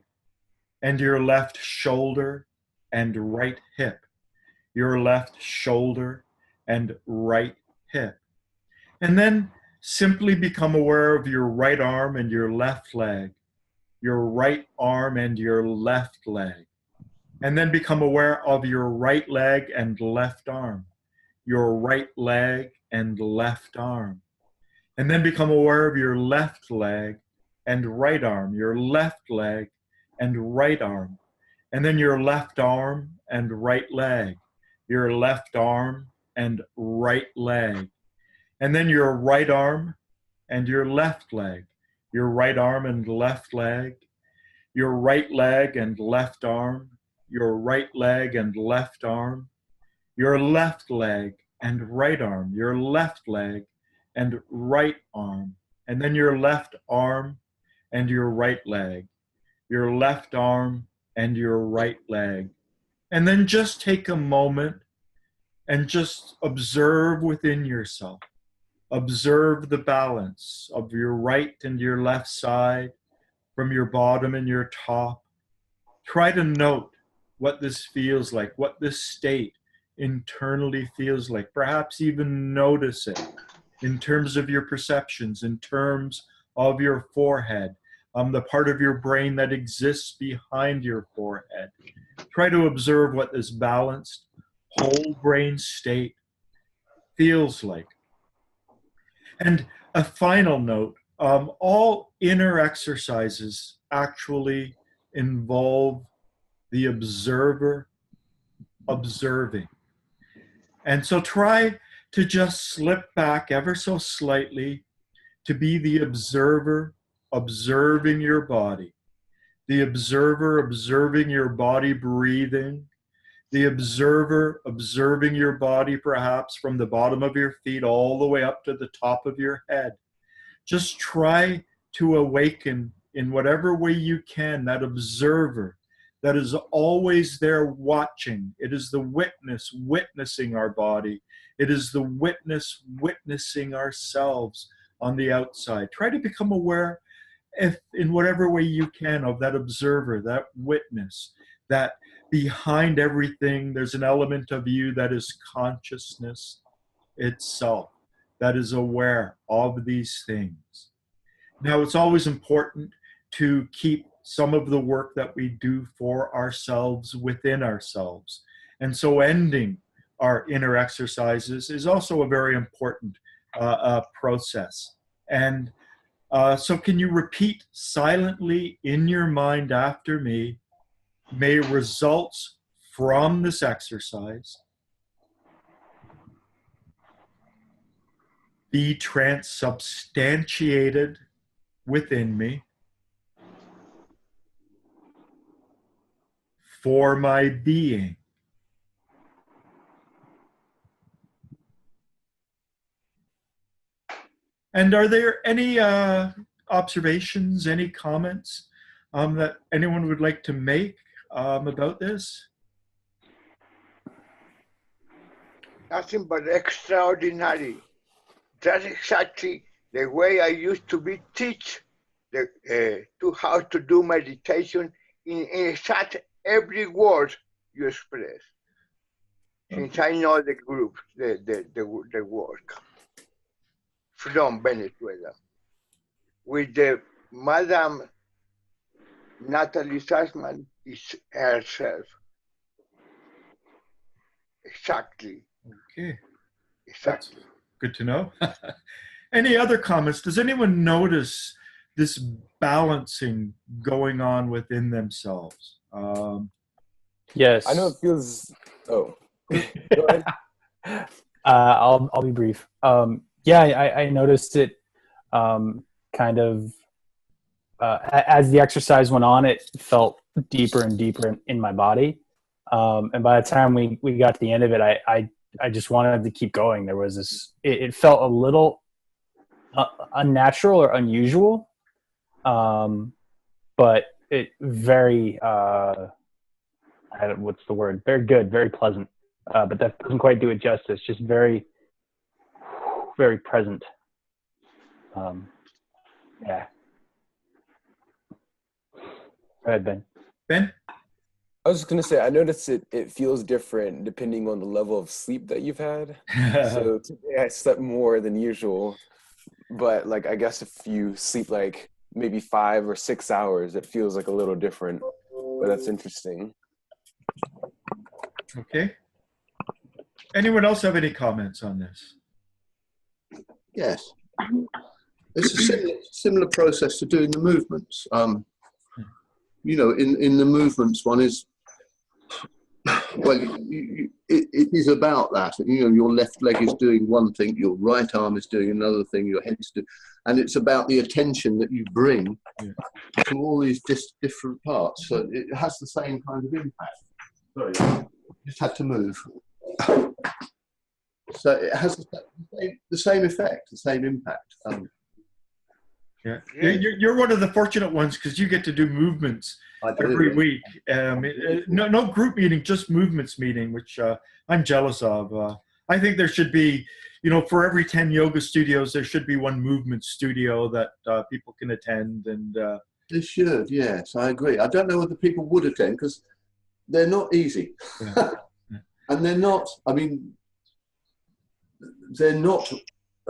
and your left shoulder and right hip, your left shoulder and right hip. And then simply become aware of your right arm and your left leg, your right arm and your left leg. And then become aware of your right leg and left arm, your right leg and left arm. And then become aware of your left leg and right arm, your left leg and right arm. And then your left arm and right leg, your left arm and right leg. And then your right arm and your left leg, your right arm and left leg, your right leg and left arm, your right leg and left arm, your left leg and right arm, your left leg and right arm, and then your left arm and your right leg, your left arm and your right leg. And then just take a moment and just observe within yourself. Observe the balance of your right and your left side, from your bottom and your top. Try to note what this feels like, what this state internally feels like. Perhaps even notice it in terms of your perceptions, in terms of your forehead, the part of your brain that exists behind your forehead. Try to observe what this balanced whole brain state feels like. And a final note, all inner exercises actually involve the observer observing. And so try to just slip back ever so slightly to be the observer observing your body, the observer observing your body breathing, the observer observing your body perhaps from the bottom of your feet all the way up to the top of your head. Just try to awaken in whatever way you can that observer that is always there watching. It is the witness witnessing our body. It is the witness witnessing ourselves on the outside. Try to become aware, if in whatever way you can, of that observer, that witness, that behind everything there's an element of you that is consciousness itself, that is aware of these things. Now, it's always important to keep some of the work that we do for ourselves within ourselves. And so ending our inner exercises is also a very important process. And so can you repeat silently in your mind after me, may results from this exercise be transubstantiated within me for my being. And are there any observations, any comments that anyone would like to make about this? Nothing but extraordinary. That's exactly the way I used to be teach to how to do meditation in exact every word you express. Since I know the group, the work from Venezuela, with the Madam Natalie Sassman is herself. Exactly. Okay. Exactly. That's good to know. Any other comments? Does anyone notice this balancing going on within themselves? Yes. I know it feels. Oh, go ahead. I'll be brief. Yeah, I noticed it kind of as the exercise went on. It felt deeper and deeper in my body, and by the time we got to the end of it, I just wanted to keep going. There was this. It felt a little unnatural or unusual, but it very what's the word? Very good, very pleasant. But that doesn't quite do it justice. Just very, very present. Yeah. Go ahead, Ben. Ben? I was just gonna say, I noticed it feels different depending on the level of sleep that you've had. So today I slept more than usual, but like I guess if you sleep like maybe 5 or 6 hours, it feels like a little different. But that's interesting. Okay. Anyone else have any comments on this? Yes. It's a similar process to doing the movements. You know, in the movements, one is Well, it is about that. You know, your left leg is doing one thing, your right arm is doing another thing, your head's doing, and it's about the attention that you bring to all these different parts. So it has the same kind of impact. Sorry, just had to move. So it has the same effect, the same impact. Yeah, you're one of the fortunate ones because you get to do movements every week. No group meeting, just movements meeting, which I'm jealous of. I think there should be, you know, for every 10 yoga studios, there should be one movement studio that people can attend. And they should, yes, I agree. I don't know whether people would attend because they're not easy. Yeah. And they're not, I mean, they're not,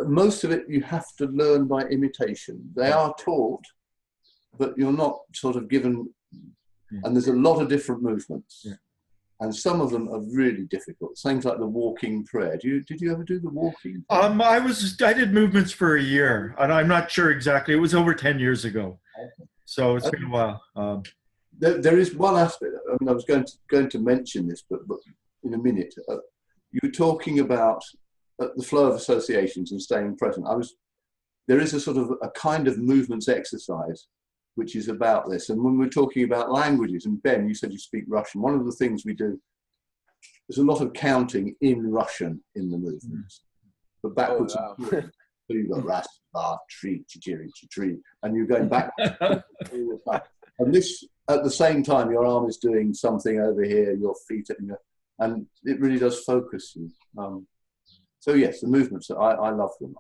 most of it you have to learn by imitation. They are taught, but you're not sort of given, and there's a lot of different movements. Yeah. And some of them are really difficult. Things like the walking prayer. Did you ever do the walking prayer? I did movements for a year, and I'm not sure exactly. It was over 10 years ago. Okay. So it's been a while. There is one aspect, I mean, I was going to mention this, but in a minute. You were talking about the flow of associations and staying present. There is a sort of a kind of movements exercise which is about this. And when we're talking about languages, and Ben, you said you speak Russian, one of the things we do, there's a lot of counting in Russian in the movements. But backwards and forwards. So you've got ras, ba, tri, chiri, chitri, and you're going back. And this, at the same time, your arm is doing something over here, your feet, and it really does focus you. So yes, the movements, I love them.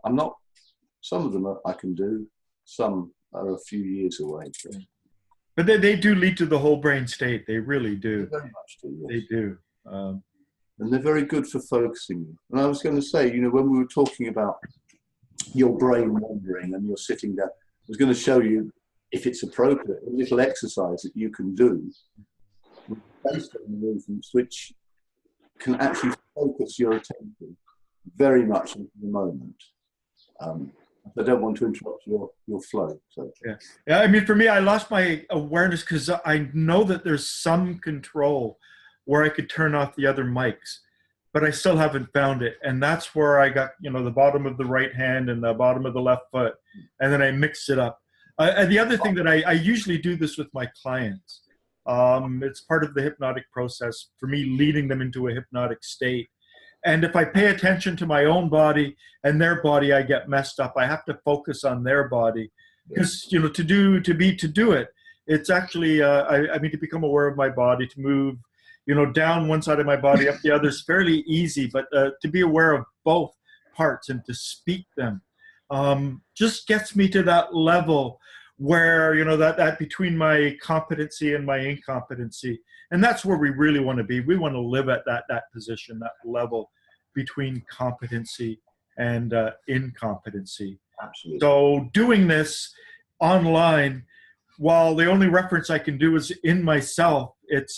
Some of them I can do, some are a few years away. So. But they do lead to the whole brain state. They really do. They very much do, yes. They do. And they're very good for focusing you. And I was going to say, you know, when we were talking about your brain wandering and you're sitting there, I was going to show you, if it's appropriate, a little exercise that you can do based on the movements which can actually focus your attention very much into the moment. I don't want to interrupt your flow. So. Yeah. I mean, for me, I lost my awareness because I know that there's some control where I could turn off the other mics, but I still haven't found it. And that's where I got, you know, the bottom of the right hand and the bottom of the left foot, and then I mixed it up. And the other thing that I usually do this with my clients. It's part of the hypnotic process for me, leading them into a hypnotic state. And if I pay attention to my own body and their body, I get messed up. I have to focus on their body because, you know, to do it, it's actually, I mean, to become aware of my body, to move, you know, down one side of my body, up the other is fairly easy, but to be aware of both parts and to speak them just gets me to that level where, you know, that between my competency and my incompetency. And that's where we really want to be. We want to live at that position, that level between competency and incompetency. Absolutely. So doing this online, while the only reference I can do is in myself, it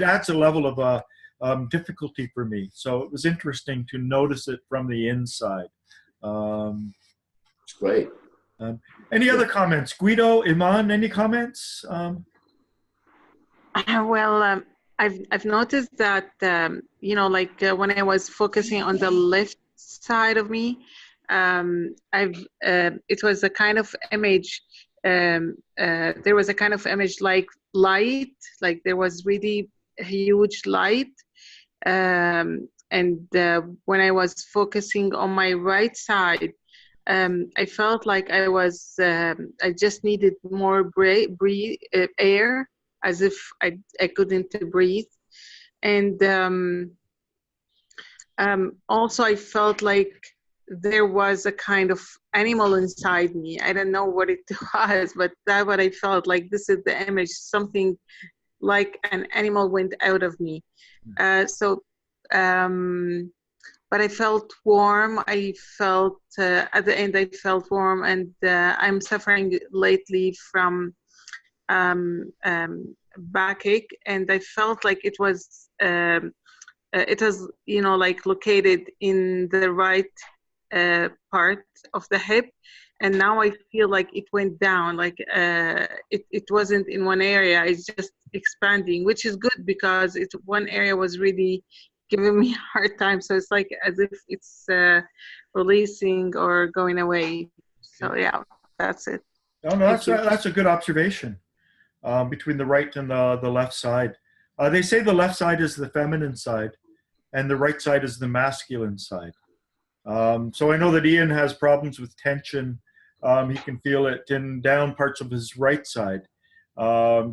adds a level of difficulty for me. So it was interesting to notice it from the inside. It's great. Any other comments? Guido, Iman, any comments? Well, I've noticed that, you know, like when I was focusing on the left side of me, it was a kind of image, there was a kind of image like light, like there was really huge light. And when I was focusing on my right side, I felt like I just needed more air, as if I couldn't breathe. And also I felt like there was a kind of animal inside me. I don't know what it was, but that's what I felt like. This is the image, something like an animal went out of me. But I felt warm. I felt, at the end, I felt warm, and I'm suffering lately from backache, and I felt like it was, you know, like located in the right part of the hip, and now I feel like it went down, like it wasn't in one area, it's just expanding, which is good because it's one area was really giving me a hard time, so it's like as if it's releasing or going away. So yeah, that's it. No, that's a good observation. Between the right and the left side, they say the left side is the feminine side, and the right side is the masculine side. So I know that Ian has problems with tension. He can feel it in down parts of his right side,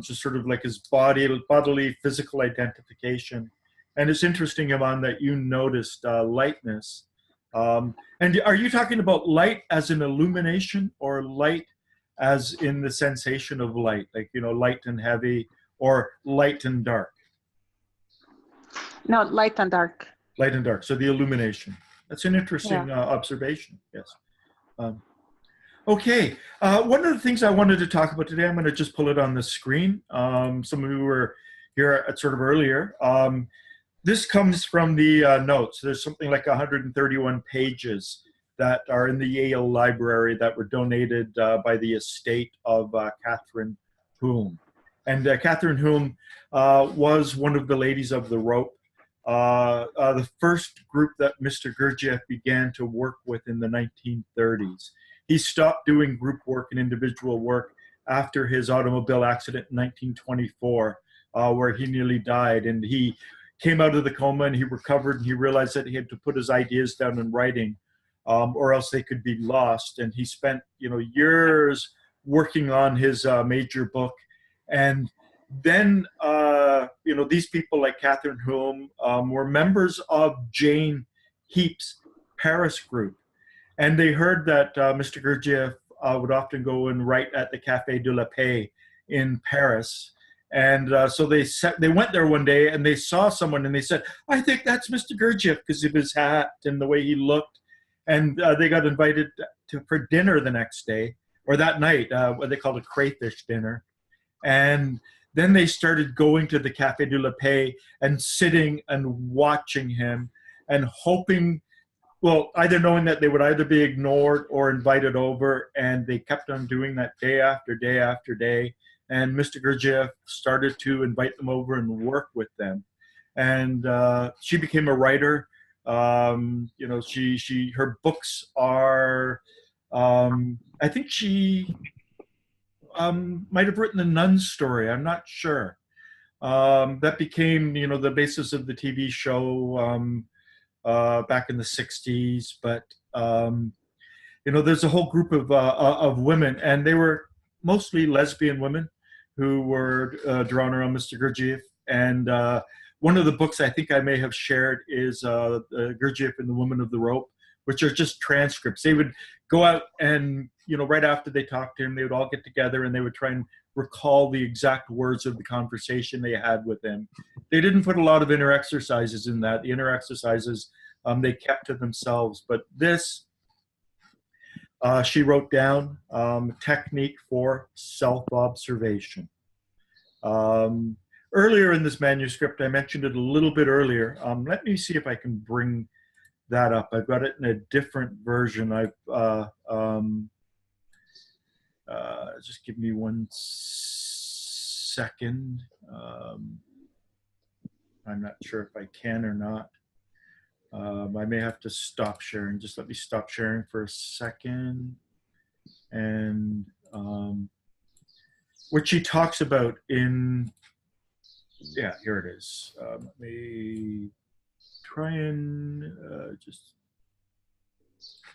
just sort of like his bodily physical identification. And it's interesting, Iman, that you noticed lightness. And are you talking about light as an illumination, or light as in the sensation of light, like, you know, light and heavy, or light and dark? No, light and dark. Light and dark, so the illumination. That's an interesting observation, yes. Okay, one of the things I wanted to talk about today, I'm going to just pull it on the screen. Some of you were here at sort of earlier. This comes from the notes. There's something like 131 pages that are in the Yale Library that were donated by the estate of Catherine Hulme. And Catherine Hulme was one of the ladies of the rope. The first group that Mr. Gurdjieff began to work with in the 1930s. He stopped doing group work and individual work after his automobile accident in 1924, where he nearly died. And he came out of the coma and he recovered, and he realized that he had to put his ideas down in writing, or else they could be lost. And he spent, you know, years working on his major book. And then, you know, these people like Catherine Hulme were members of Jane Heap's Paris group. And they heard that Mr. Gurdjieff would often go and write at the Café de la Paix in Paris. And so they went there one day and they saw someone and they said, I think that's Mr. Gurdjieff because of his hat and the way he looked. And they got invited for dinner the next day, or that night, what they called a crayfish dinner. And then they started going to the Café de la Paix and sitting and watching him and hoping, well, either knowing that they would either be ignored or invited over. And they kept on doing that day after day after day. And Mr. Gurdjieff started to invite them over and work with them. And she became a writer. You know, her books are, I think she might have written the Nun story. I'm not sure. That became, you know, the basis of the TV show back in the 60s. But, you know, there's a whole group of women, and they were mostly lesbian women who were drawn around Mr. Gurdjieff. And one of the books I think I may have shared is Gurdjieff and the Woman of the Rope, which are just transcripts. They would go out and, you know, right after they talked to him, they would all get together and they would try and recall the exact words of the conversation they had with him. They didn't put a lot of inner exercises in that. The inner exercises they kept to themselves. But this, she wrote down technique for self-observation. Earlier in this manuscript, I mentioned it a little bit earlier. Let me see if I can bring that up. I've got it in a different version. Just give me 1 second. I'm not sure if I can or not. I may have to stop sharing. Just let me stop sharing for a second. And what she talks about in, yeah, here it is. Let me try and just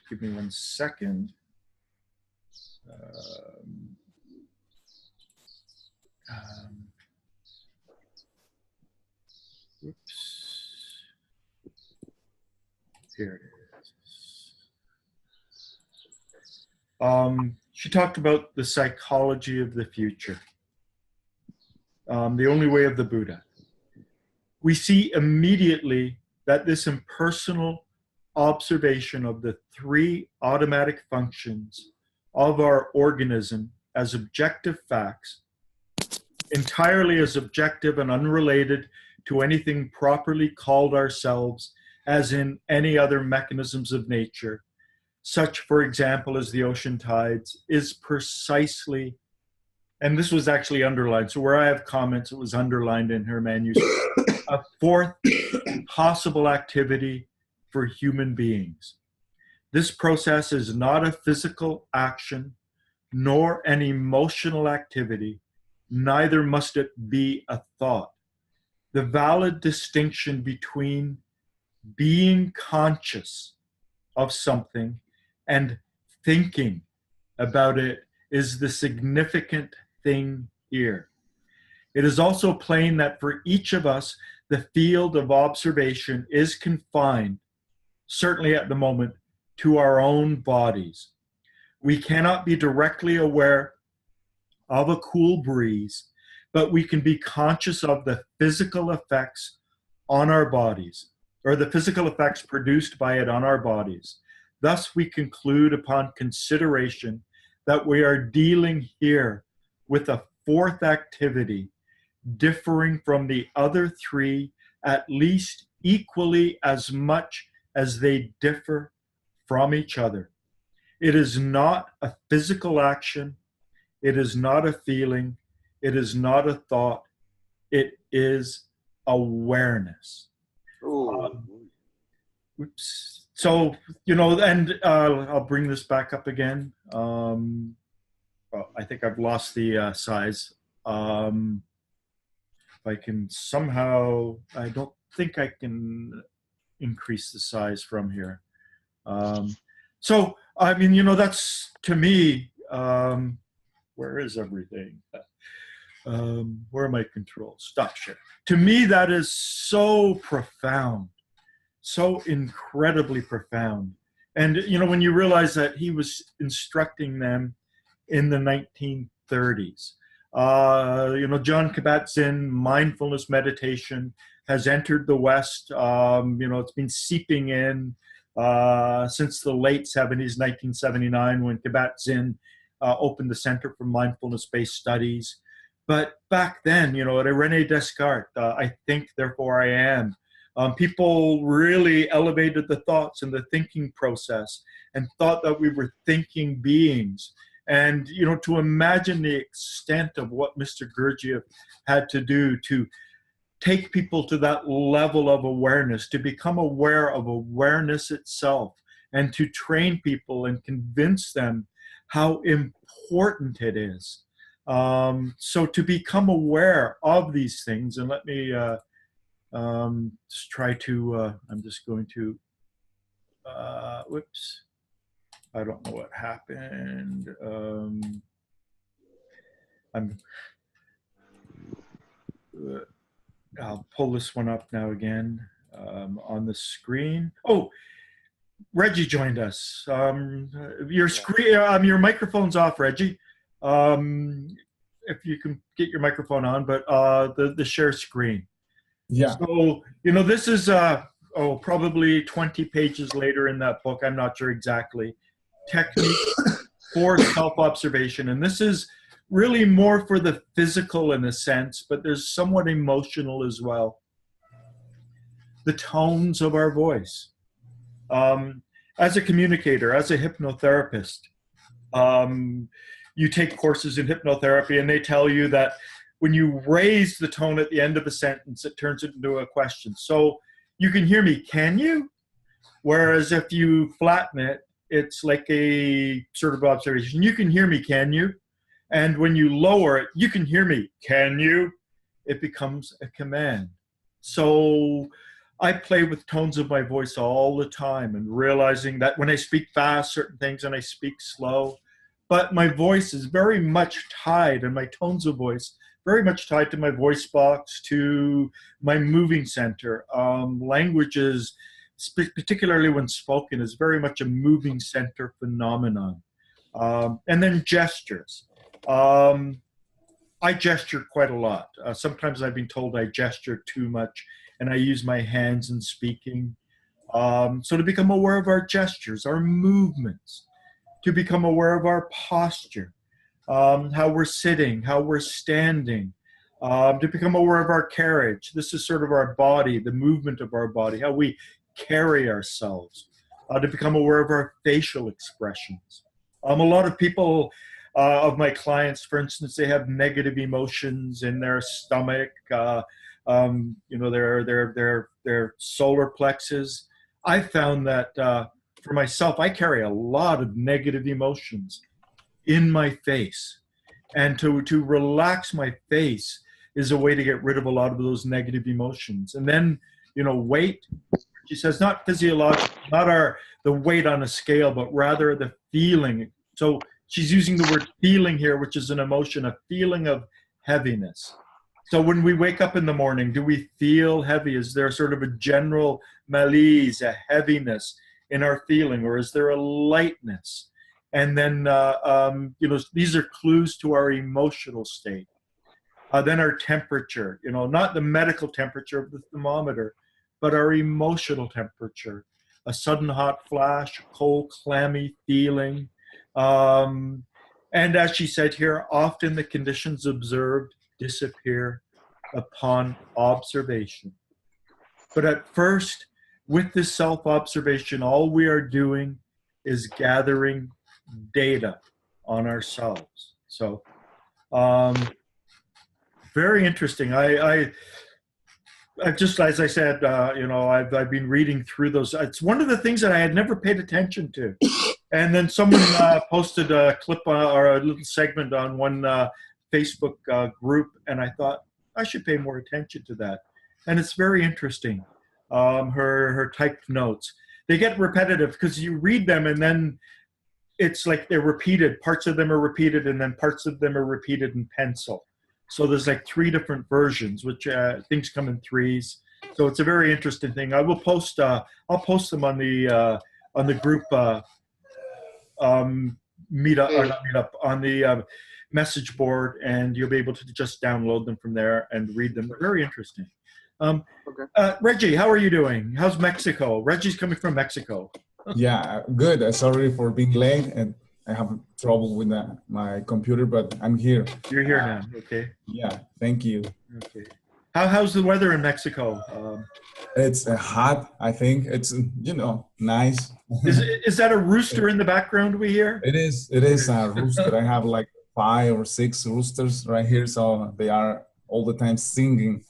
give me 1 second. Oops. Here it is. She talked about the psychology of the future. The only way of the Buddha. We see immediately that this impersonal observation of the 3 automatic functions of our organism as objective facts, entirely as objective and unrelated to anything properly called ourselves, as in any other mechanisms of nature, such, for example, as the ocean tides, is precisely, and this was actually underlined, so where I have comments, it was underlined in her manuscript, a fourth possible activity for human beings. This process is not a physical action, nor an emotional activity, neither must it be a thought. The valid distinction between being conscious of something and thinking about it is the significant thing here. It is also plain that for each of us, the field of observation is confined, certainly at the moment, to our own bodies. We cannot be directly aware of a cool breeze, but we can be conscious of the physical effects on our bodies, or the physical effects produced by it on our bodies. Thus, we conclude upon consideration that we are dealing here with a fourth activity, differing from the other three at least equally as much as they differ from each other. It is not a physical action. It is not a feeling. It is not a thought. It is awareness. Oops. So, and I'll bring this back up again. Well, I think I've lost the size. If I can somehow, I don't think I can increase the size from here. So, I mean, that's, to me, where is everything? Where are my controls? Stop share. To me, that is so profound, so incredibly profound. And, when you realize that he was instructing them in the 1930s, John Kabat-Zinn, mindfulness meditation has entered the West. It's been seeping in since the late 70s, 1979, when Kabat-Zinn opened the Center for Mindfulness-Based Studies. But back then, at René Descartes, I think, therefore I am, people really elevated the thoughts and the thinking process and thought that we were thinking beings. And, to imagine the extent of what Mr. Gurdjieff had to do to take people to that level of awareness, to become aware of awareness itself, and to train people and convince them how important it is. So to become aware of these things, and let me just try to, I'm just going to, whoops, I don't know what happened. I'll pull this one up now again on the screen. Oh, Reggie joined us. Your screen, your microphone's off, Reggie. If you can get your microphone on, but the share screen. Yeah. So this is probably 20 pages later in that book. I'm not sure exactly. Technique for self-observation, and this is really more for the physical in a sense, but there's somewhat emotional as well. The tones of our voice. As a communicator, as a hypnotherapist, you take courses in hypnotherapy and they tell you that when you raise the tone at the end of a sentence, it turns it into a question. So you can hear me, can you? Whereas if you flatten it, it's like a sort of observation. You can hear me, can you? And when you lower it, you can hear me, can you? It becomes a command. So I play with tones of my voice all the time and realizing that when I speak fast, certain things, and I speak slow, but my voice is very much tied, and my tones of voice very much tied to my voice box, to my moving center. Language is, particularly when spoken, is very much a moving center phenomenon. And then gestures. I gesture quite a lot. Sometimes I've been told I gesture too much, and I use my hands in speaking. So to become aware of our gestures, our movements, to become aware of our posture, how we're sitting, how we're standing, to become aware of our carriage. This is sort of our body, the movement of our body, how we carry ourselves. to become aware of our facial expressions. A lot of people, of my clients, for instance, they have negative emotions in their stomach, their solar plexus. I found that for myself, I carry a lot of negative emotions in my face. And to relax my face is a way to get rid of a lot of those negative emotions. And then, weight, she says, not physiological, not the weight on a scale, but rather the feeling. So she's using the word feeling here, which is an emotion, a feeling of heaviness. So when we wake up in the morning, do we feel heavy? Is there sort of a general malaise, a heaviness in our feeling, or is there a lightness? And then, these are clues to our emotional state. Then our temperature, not the medical temperature of the thermometer, but our emotional temperature. A sudden hot flash, cold, clammy feeling. And as she said here, often the conditions observed disappear upon observation. But at first, with this self-observation, all we are doing is gathering data on ourselves. So very interesting. I just, as I said, I've been reading through those. It's one of the things that I had never paid attention to. And then someone posted a clip or a little segment on one Facebook group, and I thought I should pay more attention to that. And it's very interesting. Her typed notes, they get repetitive because you read them and then it's like they're repeated. Parts of them are repeated, and then parts of them are repeated in pencil. So there's like 3 different versions, which things come in 3s. So it's a very interesting thing. I will post. I'll post them on the group meetup, or not meetup, on the message board, and you'll be able to just download them from there and read them. They're very interesting. Okay. Reggie, how are you doing? How's Mexico? Reggie's coming from Mexico. Yeah, good. Sorry for being late, and I have trouble with my computer, but I'm here. You're here now. Okay. Yeah, thank you. Okay. How's the weather in Mexico? It's hot. I think it's nice. Is that a rooster in the background we hear? It is. It is a rooster. I have like 5 or 6 roosters right here, so they are all the time singing.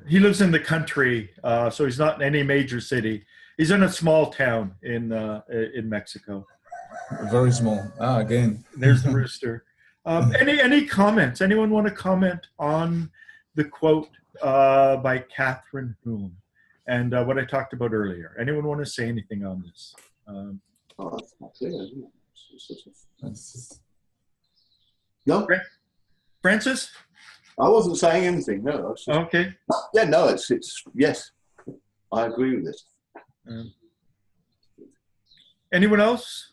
He lives in the country, so he's not in any major city. He's in a small town in Mexico. Very small. Again. There's the rooster. Any comments? Anyone want to comment on the quote by Catherine Hume and what I talked about earlier? Anyone want to say anything on this? No. Francis? I wasn't saying anything. No. Okay. Yeah. No. It's yes. I agree with this. Anyone else?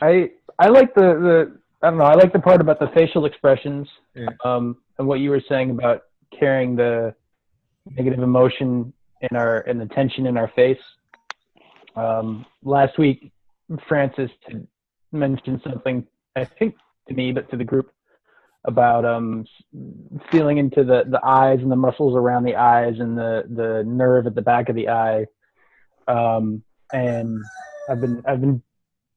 I like the I don't know, I like the part about the facial expressions, Yeah. and what you were saying about carrying the negative emotion in the tension in our face. Last week, Francis had mentioned something, I think to me, but to the group, about feeling into the eyes and the muscles around the eyes and the nerve at the back of the eye. And I've been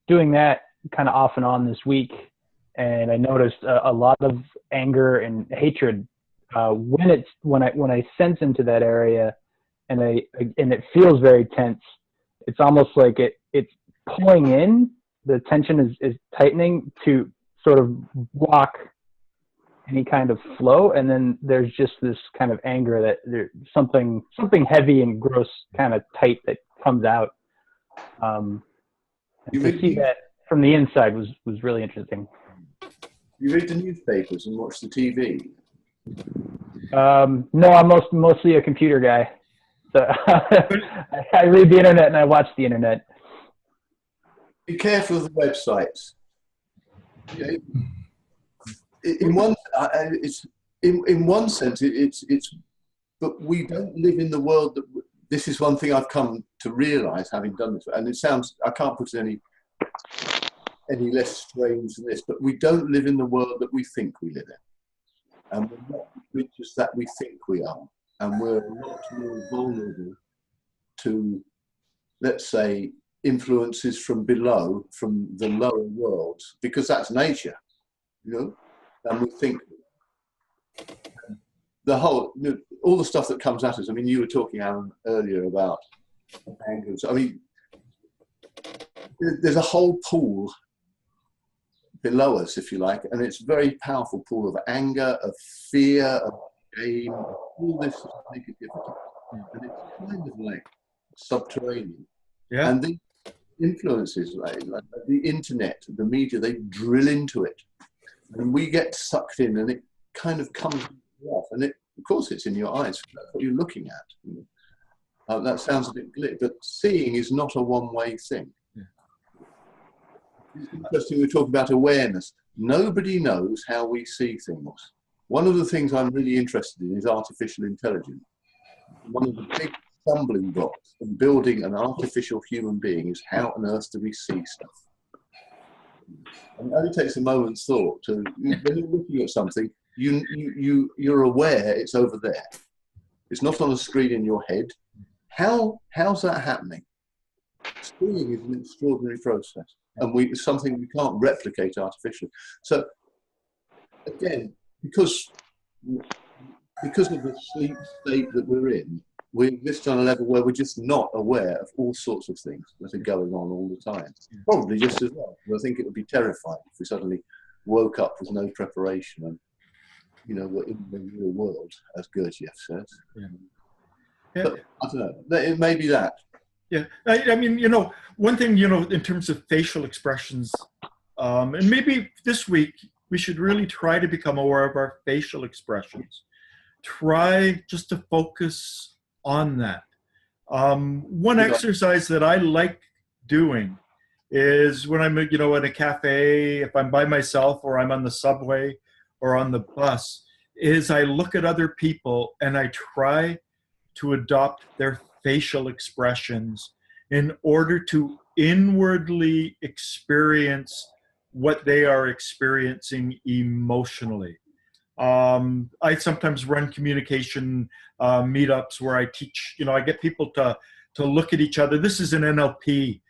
doing that kind of off and on this week, and I noticed a lot of anger and hatred when I sense into that area, and it feels very tense. It's almost like it's pulling in. The tension is tightening to sort of block any kind of flow, and then there's just this kind of anger that there's something heavy and gross, kind of tight, that comes out. To see that from the inside was really interesting. You read the newspapers and watch the TV? No, I'm mostly a computer guy. So I read the internet and I watch the internet. Be careful of the websites. In one sense, it's, but we don't live in the world that. This is one thing I've come to realise, having done this, and it sounds, I can't put it any less strange than this, but we don't live in the world that we think we live in, and we're not the creatures that we think we are, and we're a lot more vulnerable to, let's say, influences from below, from the lower world, because that's nature, you know, and we think the whole, all the stuff that comes at us. I mean, you were talking, Alan, earlier about anger. I mean, there's a whole pool below us, if you like, and it's a very powerful pool of anger, of fear, of shame, all this negativity, and it's kind of like subterranean. Yeah. And the influences, like the internet, the media, they drill into it, and we get sucked in, and it kind of comes off, and it, of course, it's in your eyes. That's what you're looking at. That sounds a bit glib, but seeing is not a one-way thing. It's interesting, we're talking about awareness. Nobody knows how we see things. One of the things I'm really interested in is artificial intelligence. One of the big stumbling blocks in building an artificial human being is how on earth do we see stuff? And it only takes a moment's thought to, when you're looking at something, you're aware it's over there. It's not on a screen in your head. How's that happening? Seeing is an extraordinary process, and it's something we can't replicate artificially. So again, because of the sleep state that we're in, we exist on a level where we're just not aware of all sorts of things that are going on all the time. Probably just as well. I think it would be terrifying if we suddenly woke up with no preparation and, you know, we're in the real world, as Gurdjieff says. Yeah. But I don't know. It may be that. Yeah, I mean, you know, one thing, you know, in terms of facial expressions, and maybe this week we should really try to become aware of our facial expressions. Try just to focus on that. One exercise that I like doing is when I'm, you know, in a cafe, if I'm by myself or I'm on the subway or on the bus, is I look at other people and I try to adopt their facial expressions in order to inwardly experience what they are experiencing emotionally. I sometimes run communication meetups where I teach, you know, I get people to look at each other. This is an NLP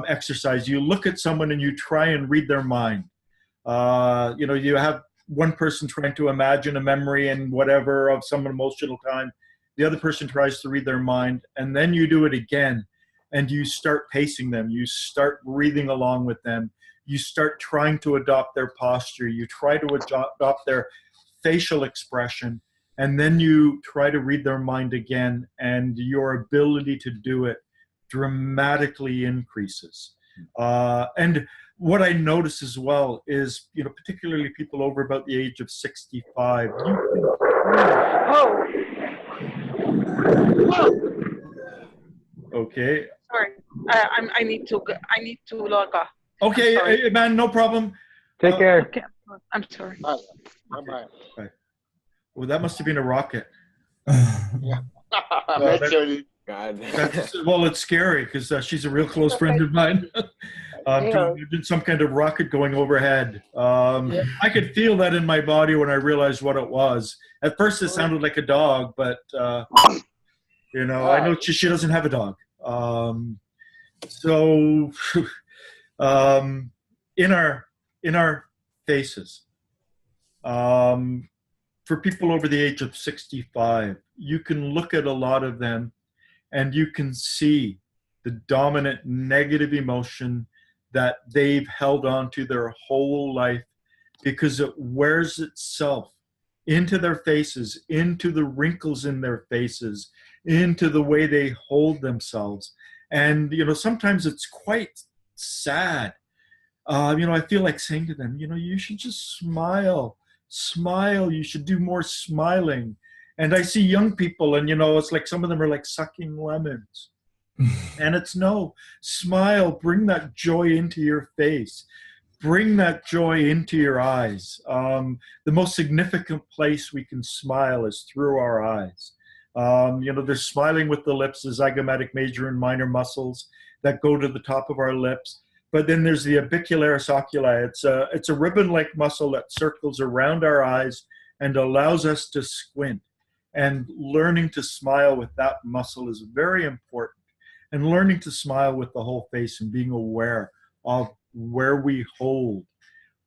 exercise. You look at someone and you try and read their mind. You know, you have one person trying to imagine a memory and whatever of some emotional time. The other person tries to read their mind, and then you do it again, and you start pacing them. You start breathing along with them. You start trying to adopt their posture. You try to adopt their facial expression, and then you try to read their mind again, and your ability to do it dramatically increases. And what I notice as well is, you know, particularly people over about the age of 65, Okay. Sorry, I need to log off. Okay, man, no problem. Take care. Okay, I'm sorry. Bye-bye. Right. Well, that must have been a rocket. Yeah. God. Well, it's scary because she's a real close friend of mine. Did some kind of rocket going overhead. I could feel that in my body when I realized what it was. At first, it sounded like a dog, but you know, I know she doesn't have a dog. So, in our faces, for people over the age of 65, you can look at a lot of them, and you can see the dominant negative emotion that they've held on to their whole life, because it wears itself into their faces, into the wrinkles in their faces, into the way they hold themselves. And, you know, sometimes it's quite sad. You know, I feel like saying to them, you know, you should just smile. You should do more smiling. And I see young people, and, you know, it's like some of them are like sucking lemons. And it's no, smile, bring that joy into your face. Bring that joy into your eyes. The most significant place we can smile is through our eyes. You know, there's smiling with the lips, the zygomatic major and minor muscles that go to the top of our lips. But then there's the orbicularis oculi. It's a ribbon-like muscle that circles around our eyes and allows us to squint. And learning to smile with that muscle is very important. and learning to smile with the whole face and being aware of where we hold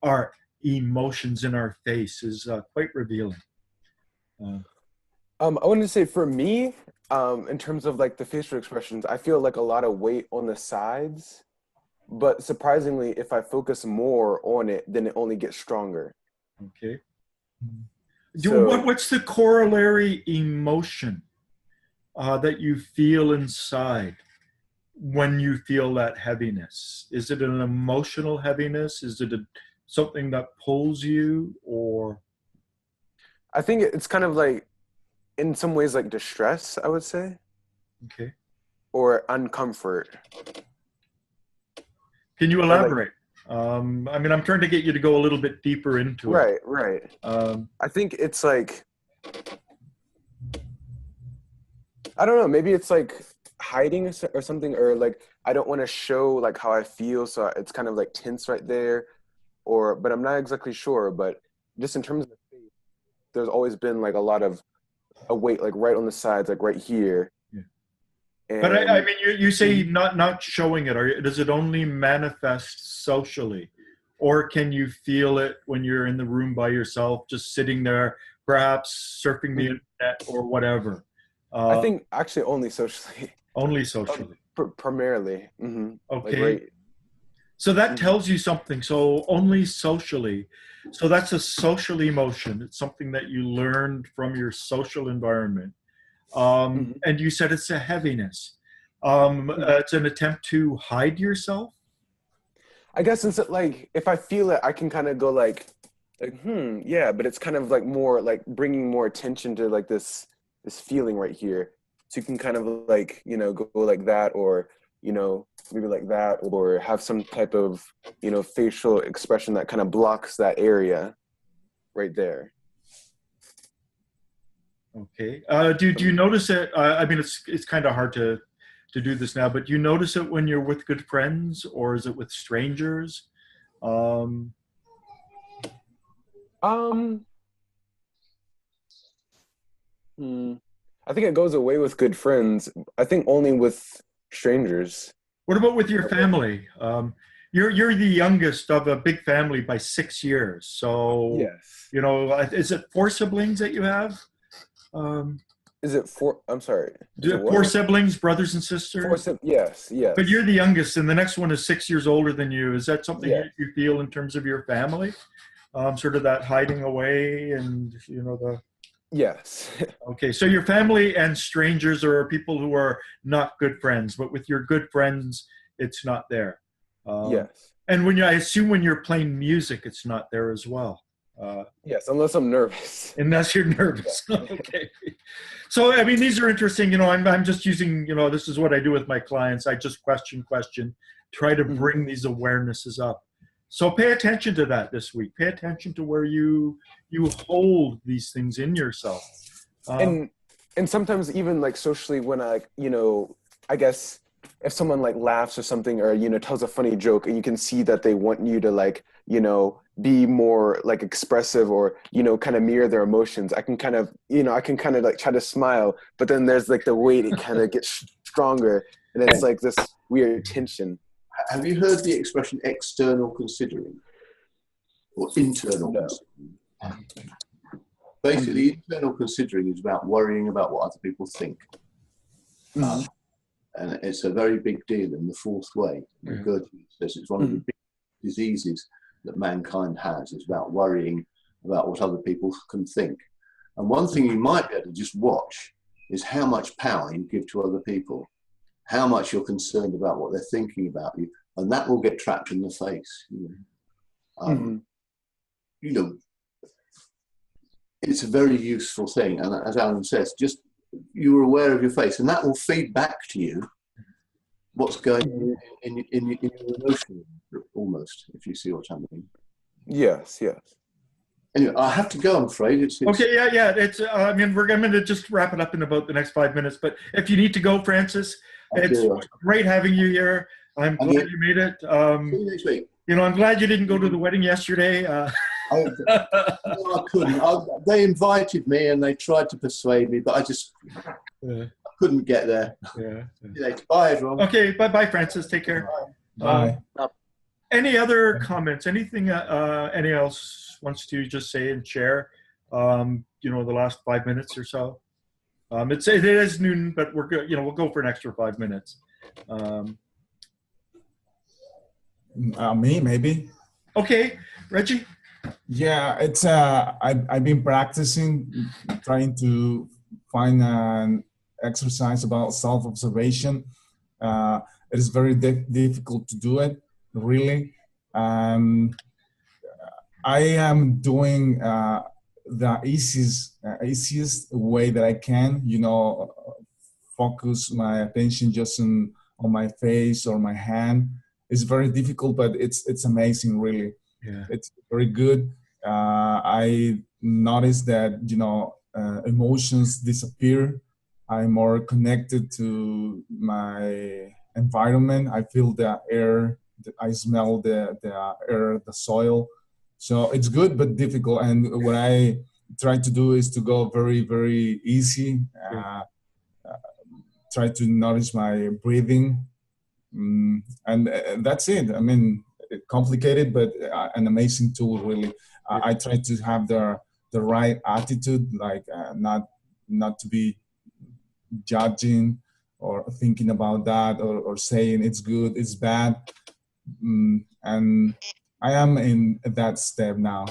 our emotions in our face is quite revealing. I wanted to say for me, in terms of like the facial expressions, I feel like a lot of weight on the sides, but surprisingly, if I focus more on it, then it only gets stronger. Okay. So, What's the corollary emotion that you feel inside when you feel that heaviness? Is it an emotional heaviness? Is it something that pulls you, or? I think it's kind of like, in some ways, like distress, I would say. Okay. Or uncomfort. Can you elaborate? I mean, I'm trying to get you to go a little bit deeper into it. Right. I think it's like, I don't know, maybe it's like hiding or something, or like I don't want to show like how I feel, so it's kind of like tense right there, but I'm not exactly sure. But just in terms of the face, there's always been like a lot of a weight, like right on the sides, like right here. Yeah. And But I mean, you say not showing it. Does it only manifest socially, or can you feel it when you're in the room by yourself, just sitting there, perhaps surfing the internet or whatever? I think actually only socially. Only socially. Primarily. Mm-hmm. Okay. Like right. So that tells you something. So only socially. So that's a social emotion. It's something that you learned from your social environment. And you said it's a heaviness. It's an attempt to hide yourself. I guess it's like, if I feel it, I can kind of go like, yeah, but it's kind of like more like bringing more attention to like this feeling right here. So you can kind of like, go like that, or, maybe like that, or have some type of, facial expression that kind of blocks that area right there. Okay. Do you notice it? I mean, it's kind of hard to do this now, but do you notice it when you're with good friends, or is it with strangers? I think it goes away with good friends. I think only with strangers. What about with your family? You're the youngest of a big family by 6 years. So, yes. Is it 4 siblings that you have? Is it 4? I'm sorry. 4 siblings, brothers and sisters? 4 yes. But you're the youngest, and the next one is 6 years older than you. Is that something you feel in terms of your family? Sort of that hiding away and, the... Yes. Okay, so your family and strangers are people who are not good friends, but with your good friends, it's not there. Yes. And I assume when you're playing music, it's not there as well. Yes, unless I'm nervous. Unless you're nervous. Okay. So, I mean, these are interesting. I'm just using, this is what I do with my clients. I just question, try to bring these awarenesses up. So pay attention to that this week. Pay attention to where you hold these things in yourself. And sometimes even like socially, when I guess if someone like laughs or something, or, tells a funny joke, and you can see that they want you to like, be more like expressive, or, kind of mirror their emotions, I can kind of like try to smile, but then there's like the weight, it kind of gets stronger, and it's like this weird tension. Have you heard the expression external considering or internal considering? Basically, internal considering is about worrying about what other people think. And it's a very big deal in the fourth way. Gurdjieff says it's one of the big diseases that mankind has, is about worrying about what other people can think. And one thing you might be able to just watch is how much power you give to other people, how much you're concerned about what they're thinking about you, and that will get trapped in the face. It's a very useful thing, and as Alan says, just you're aware of your face, and that will feed back to you what's going on in your emotion, almost, if you see what I mean. Yes. Anyway, I have to go, I'm afraid. Okay, yeah. It's. I'm going to just wrap it up in about the next 5 minutes. But if you need to go, Francis, it's great having you here. I'm glad you made it. See you next week. I'm glad you didn't go to the wedding yesterday. No, I couldn't. They invited me and they tried to persuade me, but I just couldn't get there. Yeah. See you later. Bye, everyone. Okay. Bye, Francis. Take care. Bye. Any other comments? Anything? Any else wants to just say and share? The last 5 minutes or so. It is noon, but we're good. We'll go for an extra 5 minutes. Me, maybe. Okay, Reggie. Yeah, it's I've been practicing, trying to find an exercise about self-observation. It is very difficult to do it, really. I am doing the easiest way that I can, focus my attention just on my face or my hand. It's very difficult, but it's amazing, really. Yeah. It's very good. I noticed that, emotions disappear. I'm more connected to my environment. I feel the air. I smell the air, the soil. So it's good, but difficult. And what I try to do is to go very, very easy. Try to notice my breathing. And that's it. I mean, complicated, but an amazing tool, really. I try to have the right attitude, like not to be judging or thinking about that or saying it's good, it's bad. And I am in that step now.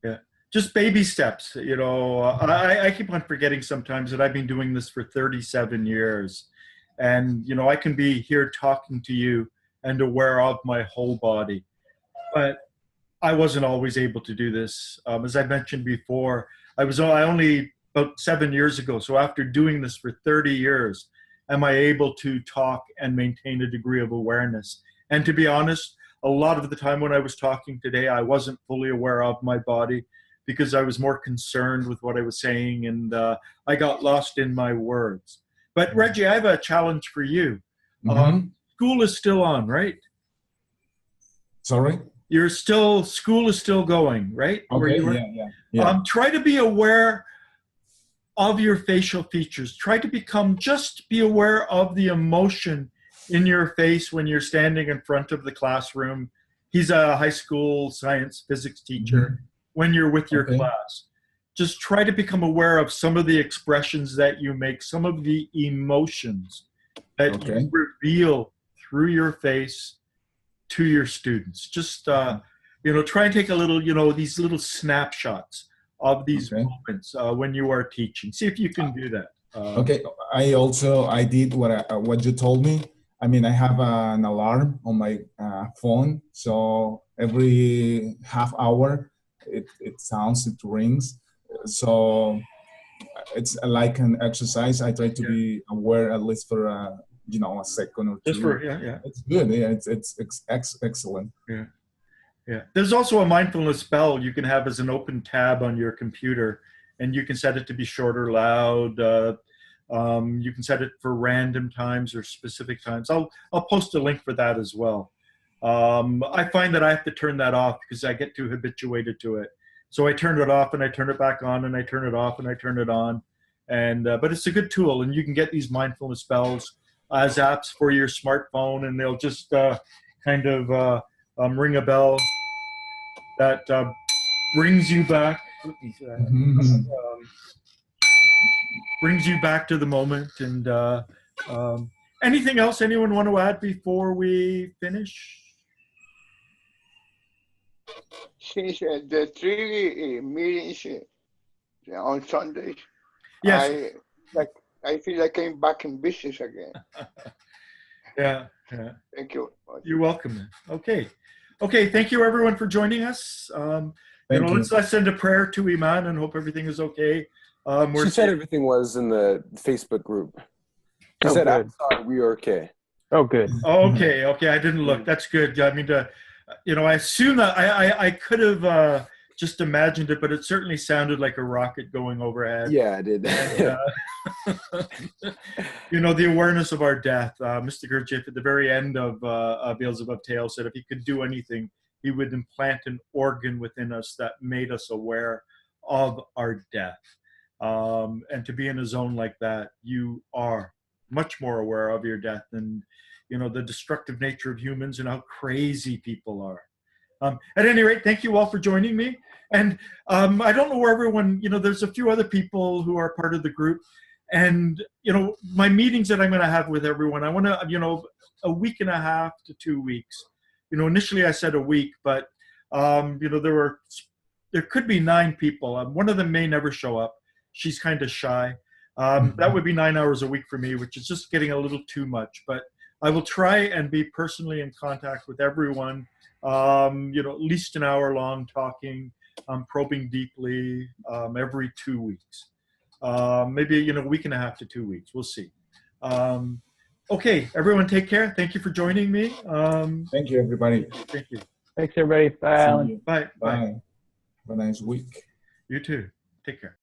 Yeah, just baby steps. I keep on forgetting sometimes that I've been doing this for 37 years. And, I can be here talking to you and aware of my whole body. But I wasn't always able to do this. As I mentioned before, I only about 7 years ago. So after doing this for 30 years, am I able to talk and maintain a degree of awareness? And to be honest, a lot of the time when I was talking today, I wasn't fully aware of my body because I was more concerned with what I was saying, and I got lost in my words. But Reggie, I have a challenge for you. School is still on, right? Sorry? School is still going, right? Okay, yeah. Try to be aware of your facial features. Try to be aware of the emotion in your face when you're standing in front of the classroom. He's a high school science physics teacher. When you're with your class, just try to become aware of some of the expressions that you make, some of the emotions that you reveal through your face to your students. Just, try and take a little, these little snapshots of these moments when you are teaching. See if you can do that. I did what you told me. I mean, I have an alarm on my phone. So every half hour, it sounds, it rings. So it's like an exercise. I try to be aware at least for a second or two. It's good. Yeah, it's excellent. Yeah. There's also a mindfulness bell you can have as an open tab on your computer, and you can set it to be short or loud. You can set it for random times or specific times. I'll post a link for that as well. I find that I have to turn that off because I get too habituated to it. So I turn it off and I turn it back on, and I turn it off and I turn it on. And but it's a good tool, and you can get these mindfulness bells as apps for your smartphone, and they'll just kind of ring a bell that brings you back. Brings you back to the moment. And anything else anyone want to add before we finish? Since the 3 meetings on Sundays, yes, I feel like I'm back in business again. Yeah. Thank you. You're welcome. Okay. Thank you, everyone, for joining us. Let's send a prayer to Iman and hope everything is okay. She said everything was in the Facebook group. She said, "I'm sorry, we are okay." Oh, good. Okay. I didn't look. That's good. I mean, I assume that I could have just imagined it, but it certainly sounded like a rocket going overhead. Yeah, I did. And, the awareness of our death. Mr. Gurdjieff at the very end of Beelzebub Tale said if he could do anything, he would implant an organ within us that made us aware of our death. And to be in a zone like that, you are much more aware of your death and, you know, the destructive nature of humans and how crazy people are. At any rate, thank you all for joining me. And I don't know where everyone, you know, there's a few other people who are part of the group. And, you know, my meetings that I'm going to have with everyone, I want to, you know, a week and a half to 2 weeks. You know, initially I said a week, but, you know, there could be 9 people. One of them may never show up. She's kind of shy. That would be 9 hours a week for me, which is just getting a little too much. But I will try and be personally in contact with everyone, you know, at least an hour long talking, probing deeply every 2 weeks. Maybe, you know, a week and a half to 2 weeks. We'll see. Okay, everyone take care. Thank you for joining me. Thank you, everybody. Thank you. Thanks, everybody. Bye, Alan. Bye. Bye. Have a nice week. You too. Take care.